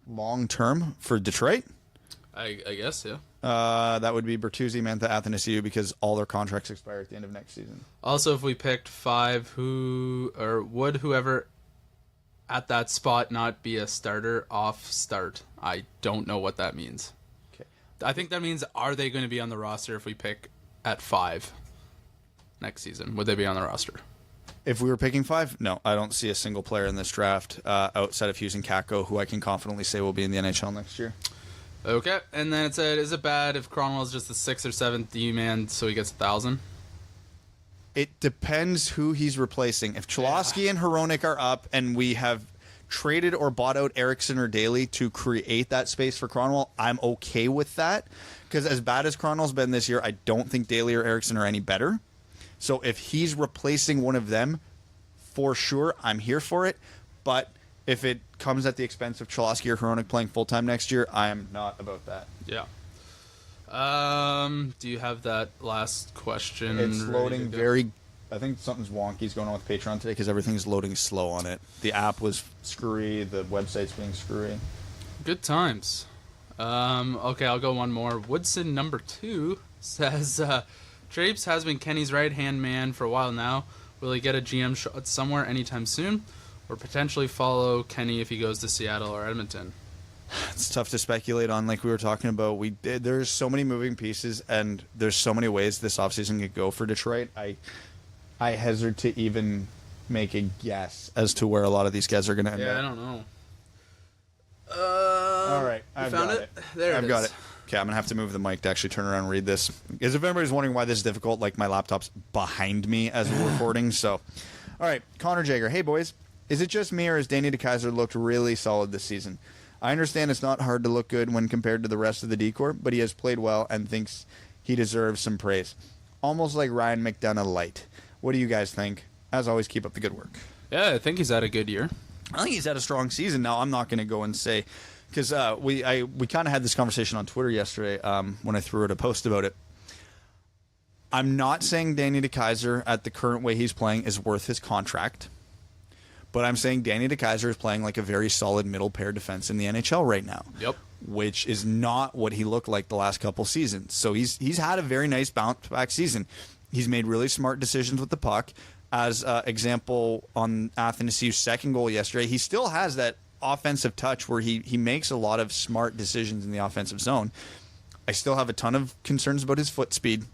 Long-term for Detroit? I guess, yeah. That would be Bertuzzi, Mantha, Athanasiou, because all their contracts expire at the end of next season. Also, if we picked 5, would whoever at that spot not be a starter off start? I don't know what that means. Okay. I think that means, are they going to be on the roster if we pick at 5 next season? Would they be on the roster? If we were picking 5, no, I don't see a single player in this draft outside of Hughes and Kakko who I can confidently say will be in the NHL next year. Okay, and then it said, is it bad if Cronwell's just the 6th or 7th D-man so he gets 1,000? It depends who he's replacing. If Cholowski and Hronek are up and we have traded or bought out Eriksson or Daly to create that space for Cronwell, I'm okay with that. Because as bad as Cronwell's been this year, I don't think Daly or Eriksson are any better. So if he's replacing one of them, for sure, I'm here for it. But if it comes at the expense of Cholowski or Hronek playing full-time next year, I am not about that. Yeah. Do you have that last question? It's ready loading to go? very... I think something's wonky's going on with Patreon today because everything's loading slow on it. The app was screwy. The website's being screwy. Good times. Okay, I'll go one more. Woodson number 2 says, Drapes has been Kenny's right-hand man for a while now. Will he get a GM shot somewhere anytime soon? Or potentially follow Kenny if he goes to Seattle or Edmonton? It's tough to speculate on, like we were talking about. There's so many moving pieces, and there's so many ways this offseason could go for Detroit. I hazard to even make a guess as to where a lot of these guys are going to end up. Yeah, I don't know. All right, I've found got it? There it I've got is. it. Okay, I'm going to have to move the mic to actually turn around and read this. Because if anybody's wondering why this is difficult, like my laptop's behind me as we're recording. So, all right, Connor Jager. Hey, boys. Is it just me or has Danny DeKeyser looked really solid this season? I understand it's not hard to look good when compared to the rest of the D-Corps, but he has played well and thinks he deserves some praise. Almost like Ryan McDonough light. What do you guys think? As always, keep up the good work. Yeah, I think he's had a good year. I think he's had a strong season. Now, I'm not going to go and say... Because we kind of had this conversation on Twitter yesterday when I threw out a post about it. I'm not saying Danny DeKeyser, at the current way he's playing, is worth his contract. But I'm saying Danny DeKeyser is playing like a very solid middle pair defense in the NHL right now. Yep. Which is not what he looked like the last couple seasons. So he's had a very nice bounce-back season. He's made really smart decisions with the puck. As example, on Athanasiou's second goal yesterday, he still has that offensive touch where he makes a lot of smart decisions in the offensive zone. I still have a ton of concerns about his foot speed,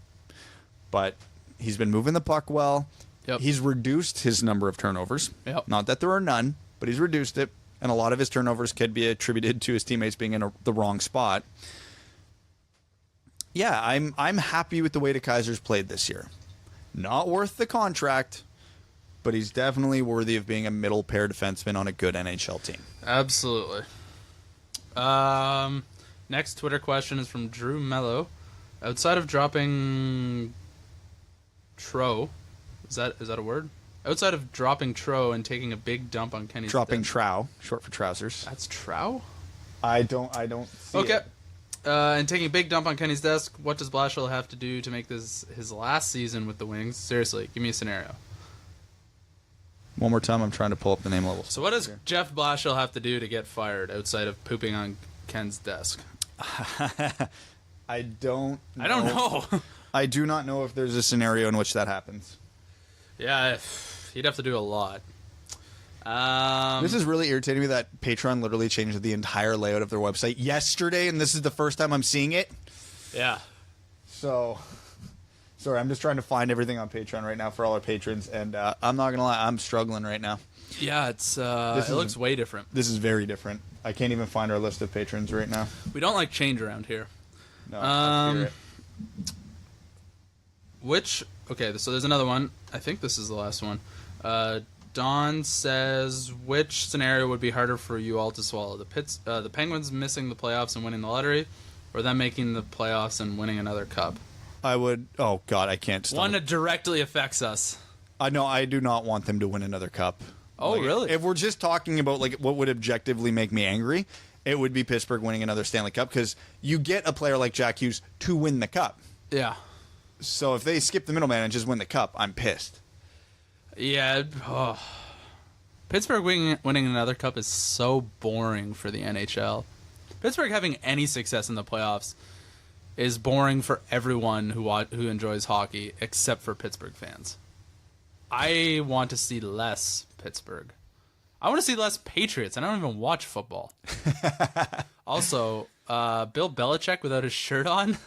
but he's been moving the puck well. Yep. He's reduced his number of turnovers. Yep. Not that there are none, but he's reduced it, and a lot of his turnovers could be attributed to his teammates being in the wrong spot. Yeah, I'm happy with the way DeKeyser's played this year. Not worth the contract, but he's definitely worthy of being a middle pair defenseman on a good NHL team. Absolutely. Next Twitter question is from Drew Mello. Outside of dropping Tro, is that a word? Outside of dropping Tro and taking a big dump on Kenny's Dropping desk- trow, short for trousers. That's Trow? I don't see Okay. it. And taking a big dump on Kenny's desk, what does Blashill have to do to make this his last season with the Wings? Seriously, give me a scenario. One more time, I'm trying to pull up the name levels. So what does Jeff Blashill have to do to get fired outside of pooping on Ken's desk? I don't know. I do not know if there's a scenario in which that happens. Yeah, he'd have to do a lot. This is really irritating me that Patreon literally changed the entire layout of their website yesterday, and this is the first time I'm seeing it. Yeah. So, sorry, I'm just trying to find everything on Patreon right now for all our patrons, and I'm not going to lie, I'm struggling right now. Yeah, it looks way different. This is very different. I can't even find our list of patrons right now. We don't like change around here. No, I fear it. So there's another one. I think this is the last one. Don says, which scenario would be harder for you all to swallow? The Penguins missing the playoffs and winning the lottery, or them making the playoffs and winning another cup? I would... Oh, God, I can't stop. One that directly affects us. No, I do not want them to win another cup. Oh, really? If we're just talking about like what would objectively make me angry, it would be Pittsburgh winning another Stanley Cup because you get a player like Jack Hughes to win the cup. Yeah. So if they skip the middleman and just win the cup, I'm pissed. Yeah. Pittsburgh winning another cup is so boring for the NHL. Pittsburgh having any success in the playoffs is boring for everyone who enjoys hockey except for Pittsburgh fans. I want to see less Pittsburgh. I want to see less Patriots. I don't even watch football. Also, Bill Belichick without his shirt on.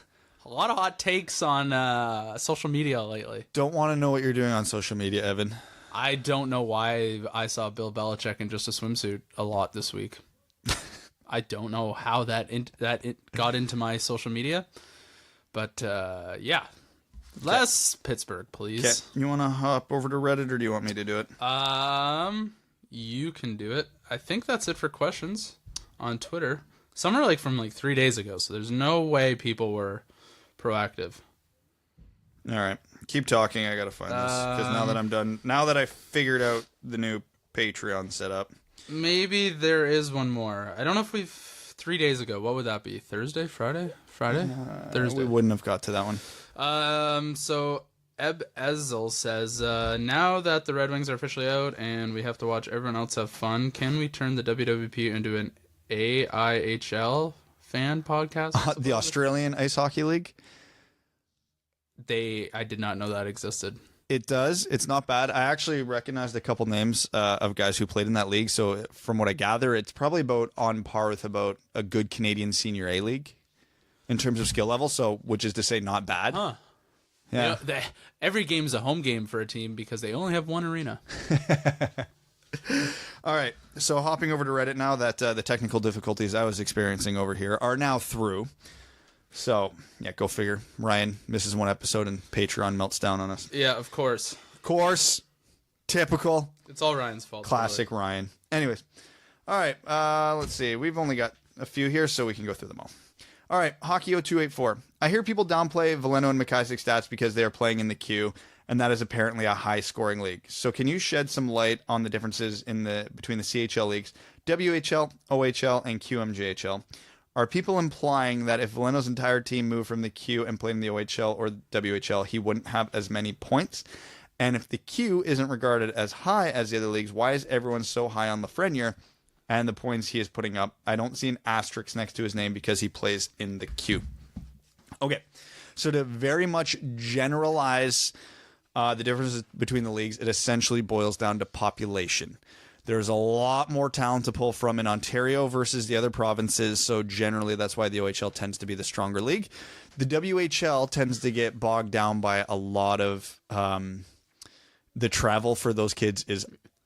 A lot of hot takes on social media lately. Don't want to know what you're doing on social media, Evan. I don't know why I saw Bill Belichick in just a swimsuit a lot this week. I don't know how that got into my social media. But, yeah. Less Pittsburgh, please. Okay. You want to hop over to Reddit, or do you want me to do it? You can do it. I think that's it for questions on Twitter. Some are from 3 days ago, so there's no way people were proactive. All right. Keep talking. I got to find this. Because now that I'm done, now that I figured out the new Patreon setup. Maybe there is one more. I don't know if 3 days ago. What would that be? Thursday? Friday? Thursday. We wouldn't have got to that one. So Eb Ezel says, now that the Red Wings are officially out and we have to watch everyone else have fun, can we turn the WWP into an AIHL fan podcast? The Australian Ice Hockey League? I did not know that existed. It does. It's not bad. I actually recognized a couple names of guys who played in that league. So from what I gather, it's probably about on par with about a good Canadian Senior A league in terms of skill level. So, which is to say, not bad. Huh. Yeah. Every game's a home game for a team because they only have one arena. All right. So hopping over to Reddit now that the technical difficulties I was experiencing over here are now through. So, yeah, go figure. Ryan misses one episode and Patreon melts down on us. Yeah, of course. Of course. Typical. It's all Ryan's fault. Classic really. Ryan. Anyways. All right. Let's see. We've only got a few here, so we can go through them all. All right. Hockey0284. I hear people downplay Veleno and McIsaac's stats because they are playing in the queue, and that is apparently a high-scoring league. So can you shed some light on the differences between the CHL leagues, WHL, OHL, and QMJHL? Are people implying that if Veleno's entire team moved from the Q and played in the OHL or WHL, he wouldn't have as many points? And if the Q isn't regarded as high as the other leagues, why is everyone so high on Lafreniere and the points he is putting up? I don't see an asterisk next to his name because he plays in the Q. Okay, so to very much generalize the differences between the leagues, it essentially boils down to population. There's a lot more talent to pull from in Ontario versus the other provinces, so generally that's why the OHL tends to be the stronger league. The WHL tends to get bogged down by a lot of the travel for those kids is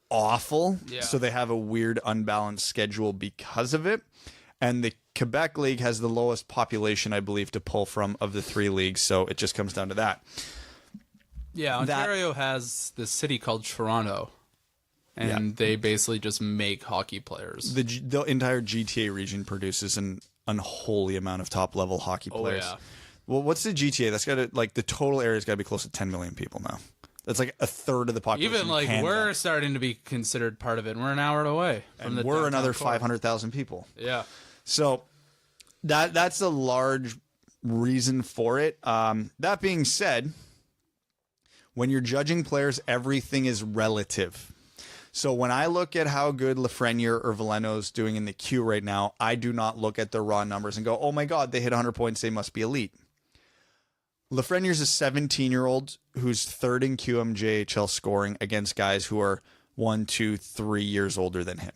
awful, so they have a weird unbalanced schedule because of it. And the Quebec League has the lowest population, I believe, to pull from of the three leagues, so it just comes down to that. Yeah, Ontario has this city called Toronto. And they basically just make hockey players. The entire GTA region produces an unholy amount of top-level hockey players. Yeah. Well, what's the GTA? That's got to, the total area's got to be close to 10 million people now. That's like a third of the population. Even of Canada. We're starting to be considered part of it. And we're an hour away from and the we're another core. 500,000 people. Yeah. So that's a large reason for it. That being said, when you're judging players, everything is relative. So when I look at how good Lafreniere or Veleno's doing in the Q right now, I do not look at the raw numbers and go, oh my God, they hit 100 points, they must be elite. Lafreniere's a 17-year-old who's third in QMJHL scoring against guys who are 1, 2, 3 years older than him.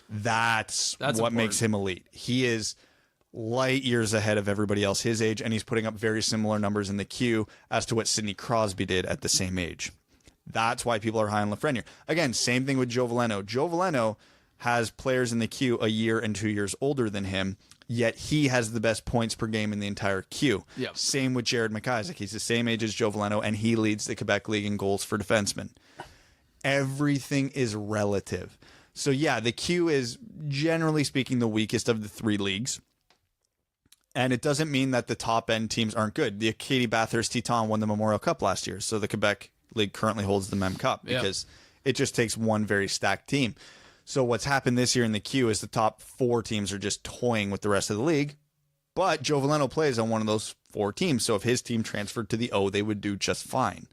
That's what important. Makes him elite. He is light years ahead of everybody else his age, and he's putting up very similar numbers in the Q as to what Sidney Crosby did at the same age. That's why people are high on Lafreniere. Again, same thing with Joe Veleno. Joe Veleno has players in the Q a year and 2 years older than him, yet he has the best points per game in the entire Q. Yep. Same with Jared McIsaac. He's the same age as Joe Veleno, and he leads the Quebec League in goals for defensemen. Everything is relative. So, yeah, the Q is, generally speaking, the weakest of the three leagues. And it doesn't mean that the top-end teams aren't good. The Katie Bathurst Titan won the Memorial Cup last year, so the Quebec League currently holds the Mem Cup because it just takes one very stacked team. So what's happened this year in the Q is the top four teams are just toying with the rest of the league, but Joe Veleno plays on one of those four teams. So if his team transferred to the O, they would do just fine.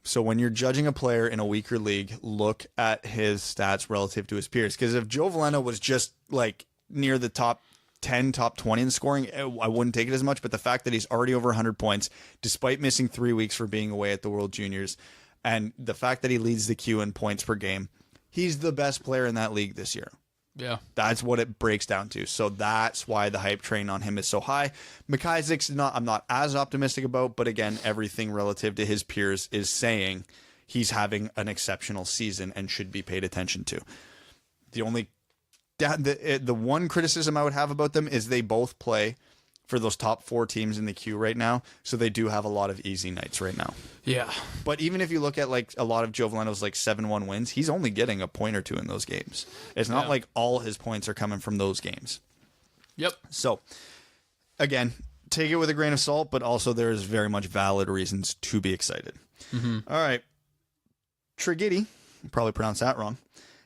So when you're judging a player in a weaker league, look at his stats relative to his peers. Because if Joe Veleno was just like near the top 10, top 20 in scoring, I wouldn't take it as much. But the fact that he's already over 100 points, despite missing 3 weeks for being away at the World Juniors, and the fact that he leads the queue in points per game, he's the best player in that league this year. Yeah. That's what it breaks down to. So that's why the hype train on him is so high. McIsaac's I'm not as optimistic about, but again, everything relative to his peers is saying he's having an exceptional season and should be paid attention to. The one criticism I would have about them is they both play for those top 4 teams in the queue right now, so they do have a lot of easy nights right now. Yeah. But even if you look at like a lot of Joe Veleno's like 7-1 wins, he's only getting a point or two in those games. It's not like all his points are coming from those games. Yep. So again, take it with a grain of salt, but also there's very much valid reasons to be excited. All right. Trigidi, probably pronounced that wrong.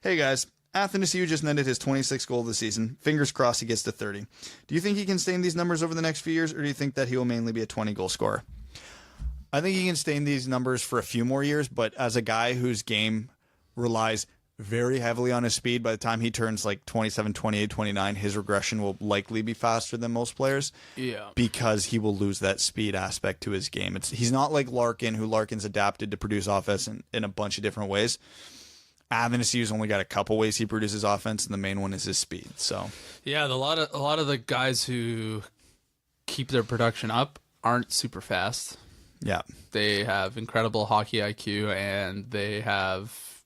Hey guys, Athanasiou just netted his 26th goal of the season. Fingers crossed he gets to 30. Do you think he can sustain these numbers over the next few years, or do you think that he will mainly be a 20-goal scorer? I think he can sustain these numbers for a few more years, but as a guy whose game relies very heavily on his speed, by the time he turns like 27, 28, 29, his regression will likely be faster than most players. Yeah. Because he will lose that speed aspect to his game. He's not like Larkin, who Larkin's adapted to produce offense in a bunch of different ways. Athanasiou's only got a couple ways he produces offense, and the main one is his speed. So yeah, a lot of the guys who keep their production up aren't super fast. yeah, They have incredible hockey IQ, and they have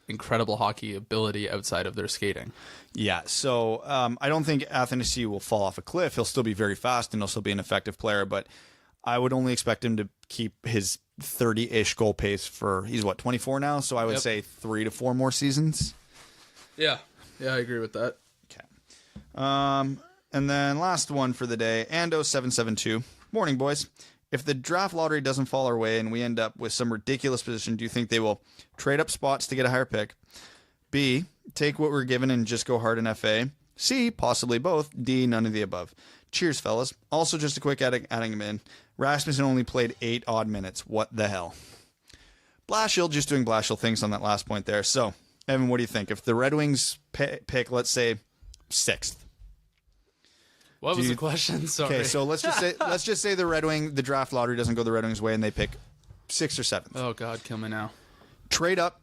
incredible hockey ability outside of their skating. yeah. So I don't think Athanasiou will fall off a cliff. He'll still be very fast, and he'll still be an effective player, but I would only expect him to keep his 30-ish goal pace for, he's what, 24 now? So I would say 3 to 4 more seasons. Yeah. Yeah, I agree with that. Okay. And then last one for the day, Ando772. Morning, boys. If the draft lottery doesn't fall our way and we end up with some ridiculous position, do you think they will trade up spots to get a higher pick? B, take what we're given and just go hard in FA? C, possibly both. D, none of the above. Cheers, fellas. Also, just a quick adding him in. Rasmussen only played 8 odd minutes. What the hell? Blashill just doing Blashill things on that last point there. So, Evan, what do you think? If the Red Wings pick, let's say, 6th. What was the question? Sorry. Okay, so let's just say the draft lottery doesn't go the Red Wings' way and they pick 6th or 7th. Oh God, kill me now. Trade up.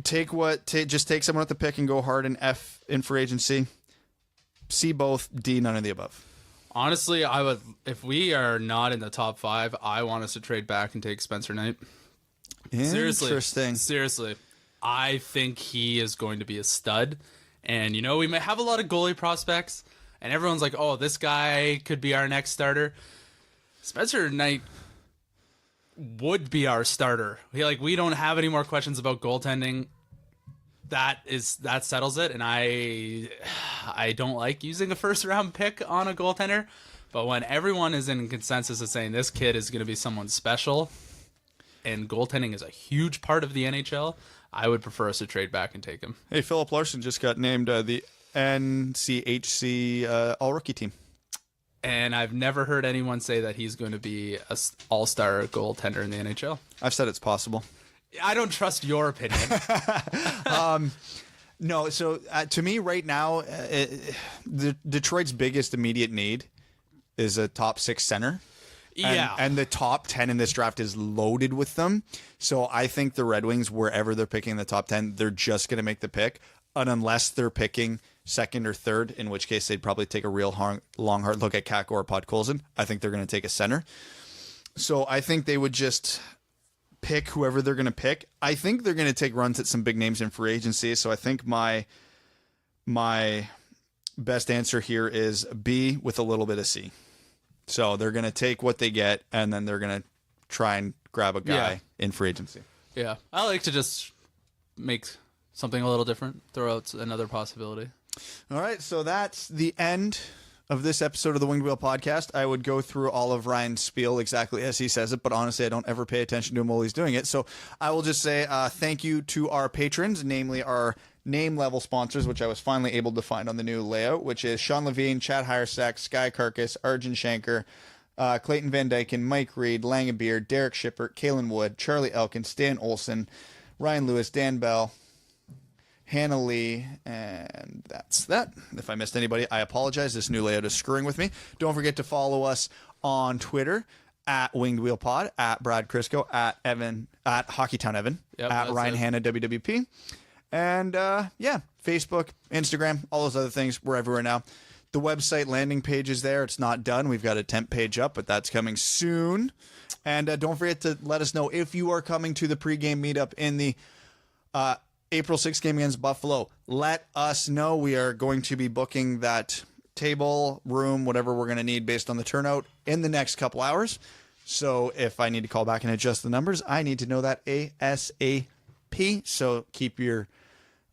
Just take someone at the pick and go hard in free agency. C, both. D, none of the above. Honestly, I would, if we are not in the top 5, I want us to trade back and take Spencer Knight. Interesting. Seriously. I think he is going to be a stud. And, you know, we may have a lot of goalie prospects, and everyone's like, oh, this guy could be our next starter. Spencer Knight would be our starter. We don't have any more questions about goaltending. That settles it, and I don't like using a first-round pick on a goaltender, but when everyone is in consensus of saying this kid is going to be someone special, and goaltending is a huge part of the NHL, I would prefer us to trade back and take him. Hey, Philip Larson just got named the NCHC All-Rookie team. And I've never heard anyone say that he's going to be an all-star goaltender in the NHL. I've said it's possible. I don't trust your opinion. No, so to me right now, Detroit's biggest immediate need is a top 6 center. Yeah. And the top 10 in this draft is loaded with them. So I think the Red Wings, wherever they're picking the top 10, they're just going to make the pick. And unless they're picking 2nd or 3rd, in which case they'd probably take a real long, hard look at Kakko or Podkolzin. I think they're going to take a center. So I think they would just pick whoever they're going to pick. I think they're going to take runs at some big names in free agency. So I think my best answer here is B with a little bit of C. So they're going to take what they get, and then they're going to try and grab a guy in free agency. Yeah. I like to just make something a little different, throw out another possibility. All right, so that's the end of this episode of the Winged Wheel Podcast. I would go through all of Ryan's spiel exactly as he says it, but honestly, I don't ever pay attention to him while he's doing it. So I will just say thank you to our patrons, namely our name-level sponsors, which I was finally able to find on the new layout, which is Sean Levine, Chad Hirestack, Sky Carcass, Arjun Shanker, Clayton Van Dyken, Mike Reed, Langabeer, Derek Shippert, Kalen Wood, Charlie Elkin, Stan Olson, Ryan Lewis, Dan Bell, Hannah Lee, and that's that. If I missed anybody, I apologize. This new layout is screwing with me. Don't forget to follow us on Twitter at Winged Wheel Pod, at Brad Crisco, at Evan, at Hockeytown Evan, at Ryan Hanna WWP, and Facebook, Instagram, all those other things. We're everywhere now. The website landing page is there. It's not done. We've got a temp page up, but that's coming soon. And don't forget to let us know if you are coming to the pregame meetup in the April 6th game against Buffalo. Let us know. We are going to be booking that table, room, whatever we're going to need based on the turnout in the next couple hours. So if I need to call back and adjust the numbers, I need to know that ASAP. So keep your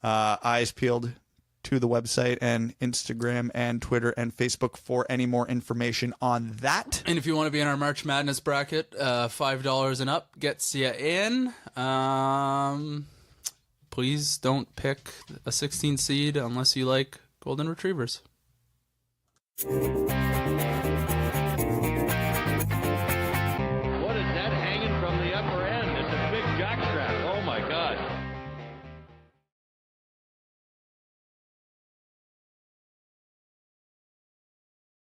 eyes peeled to the website and Instagram and Twitter and Facebook for any more information on that. And if you want to be in our March Madness bracket, $5 and up gets you in. Please don't pick a 16 seed unless you like golden retrievers.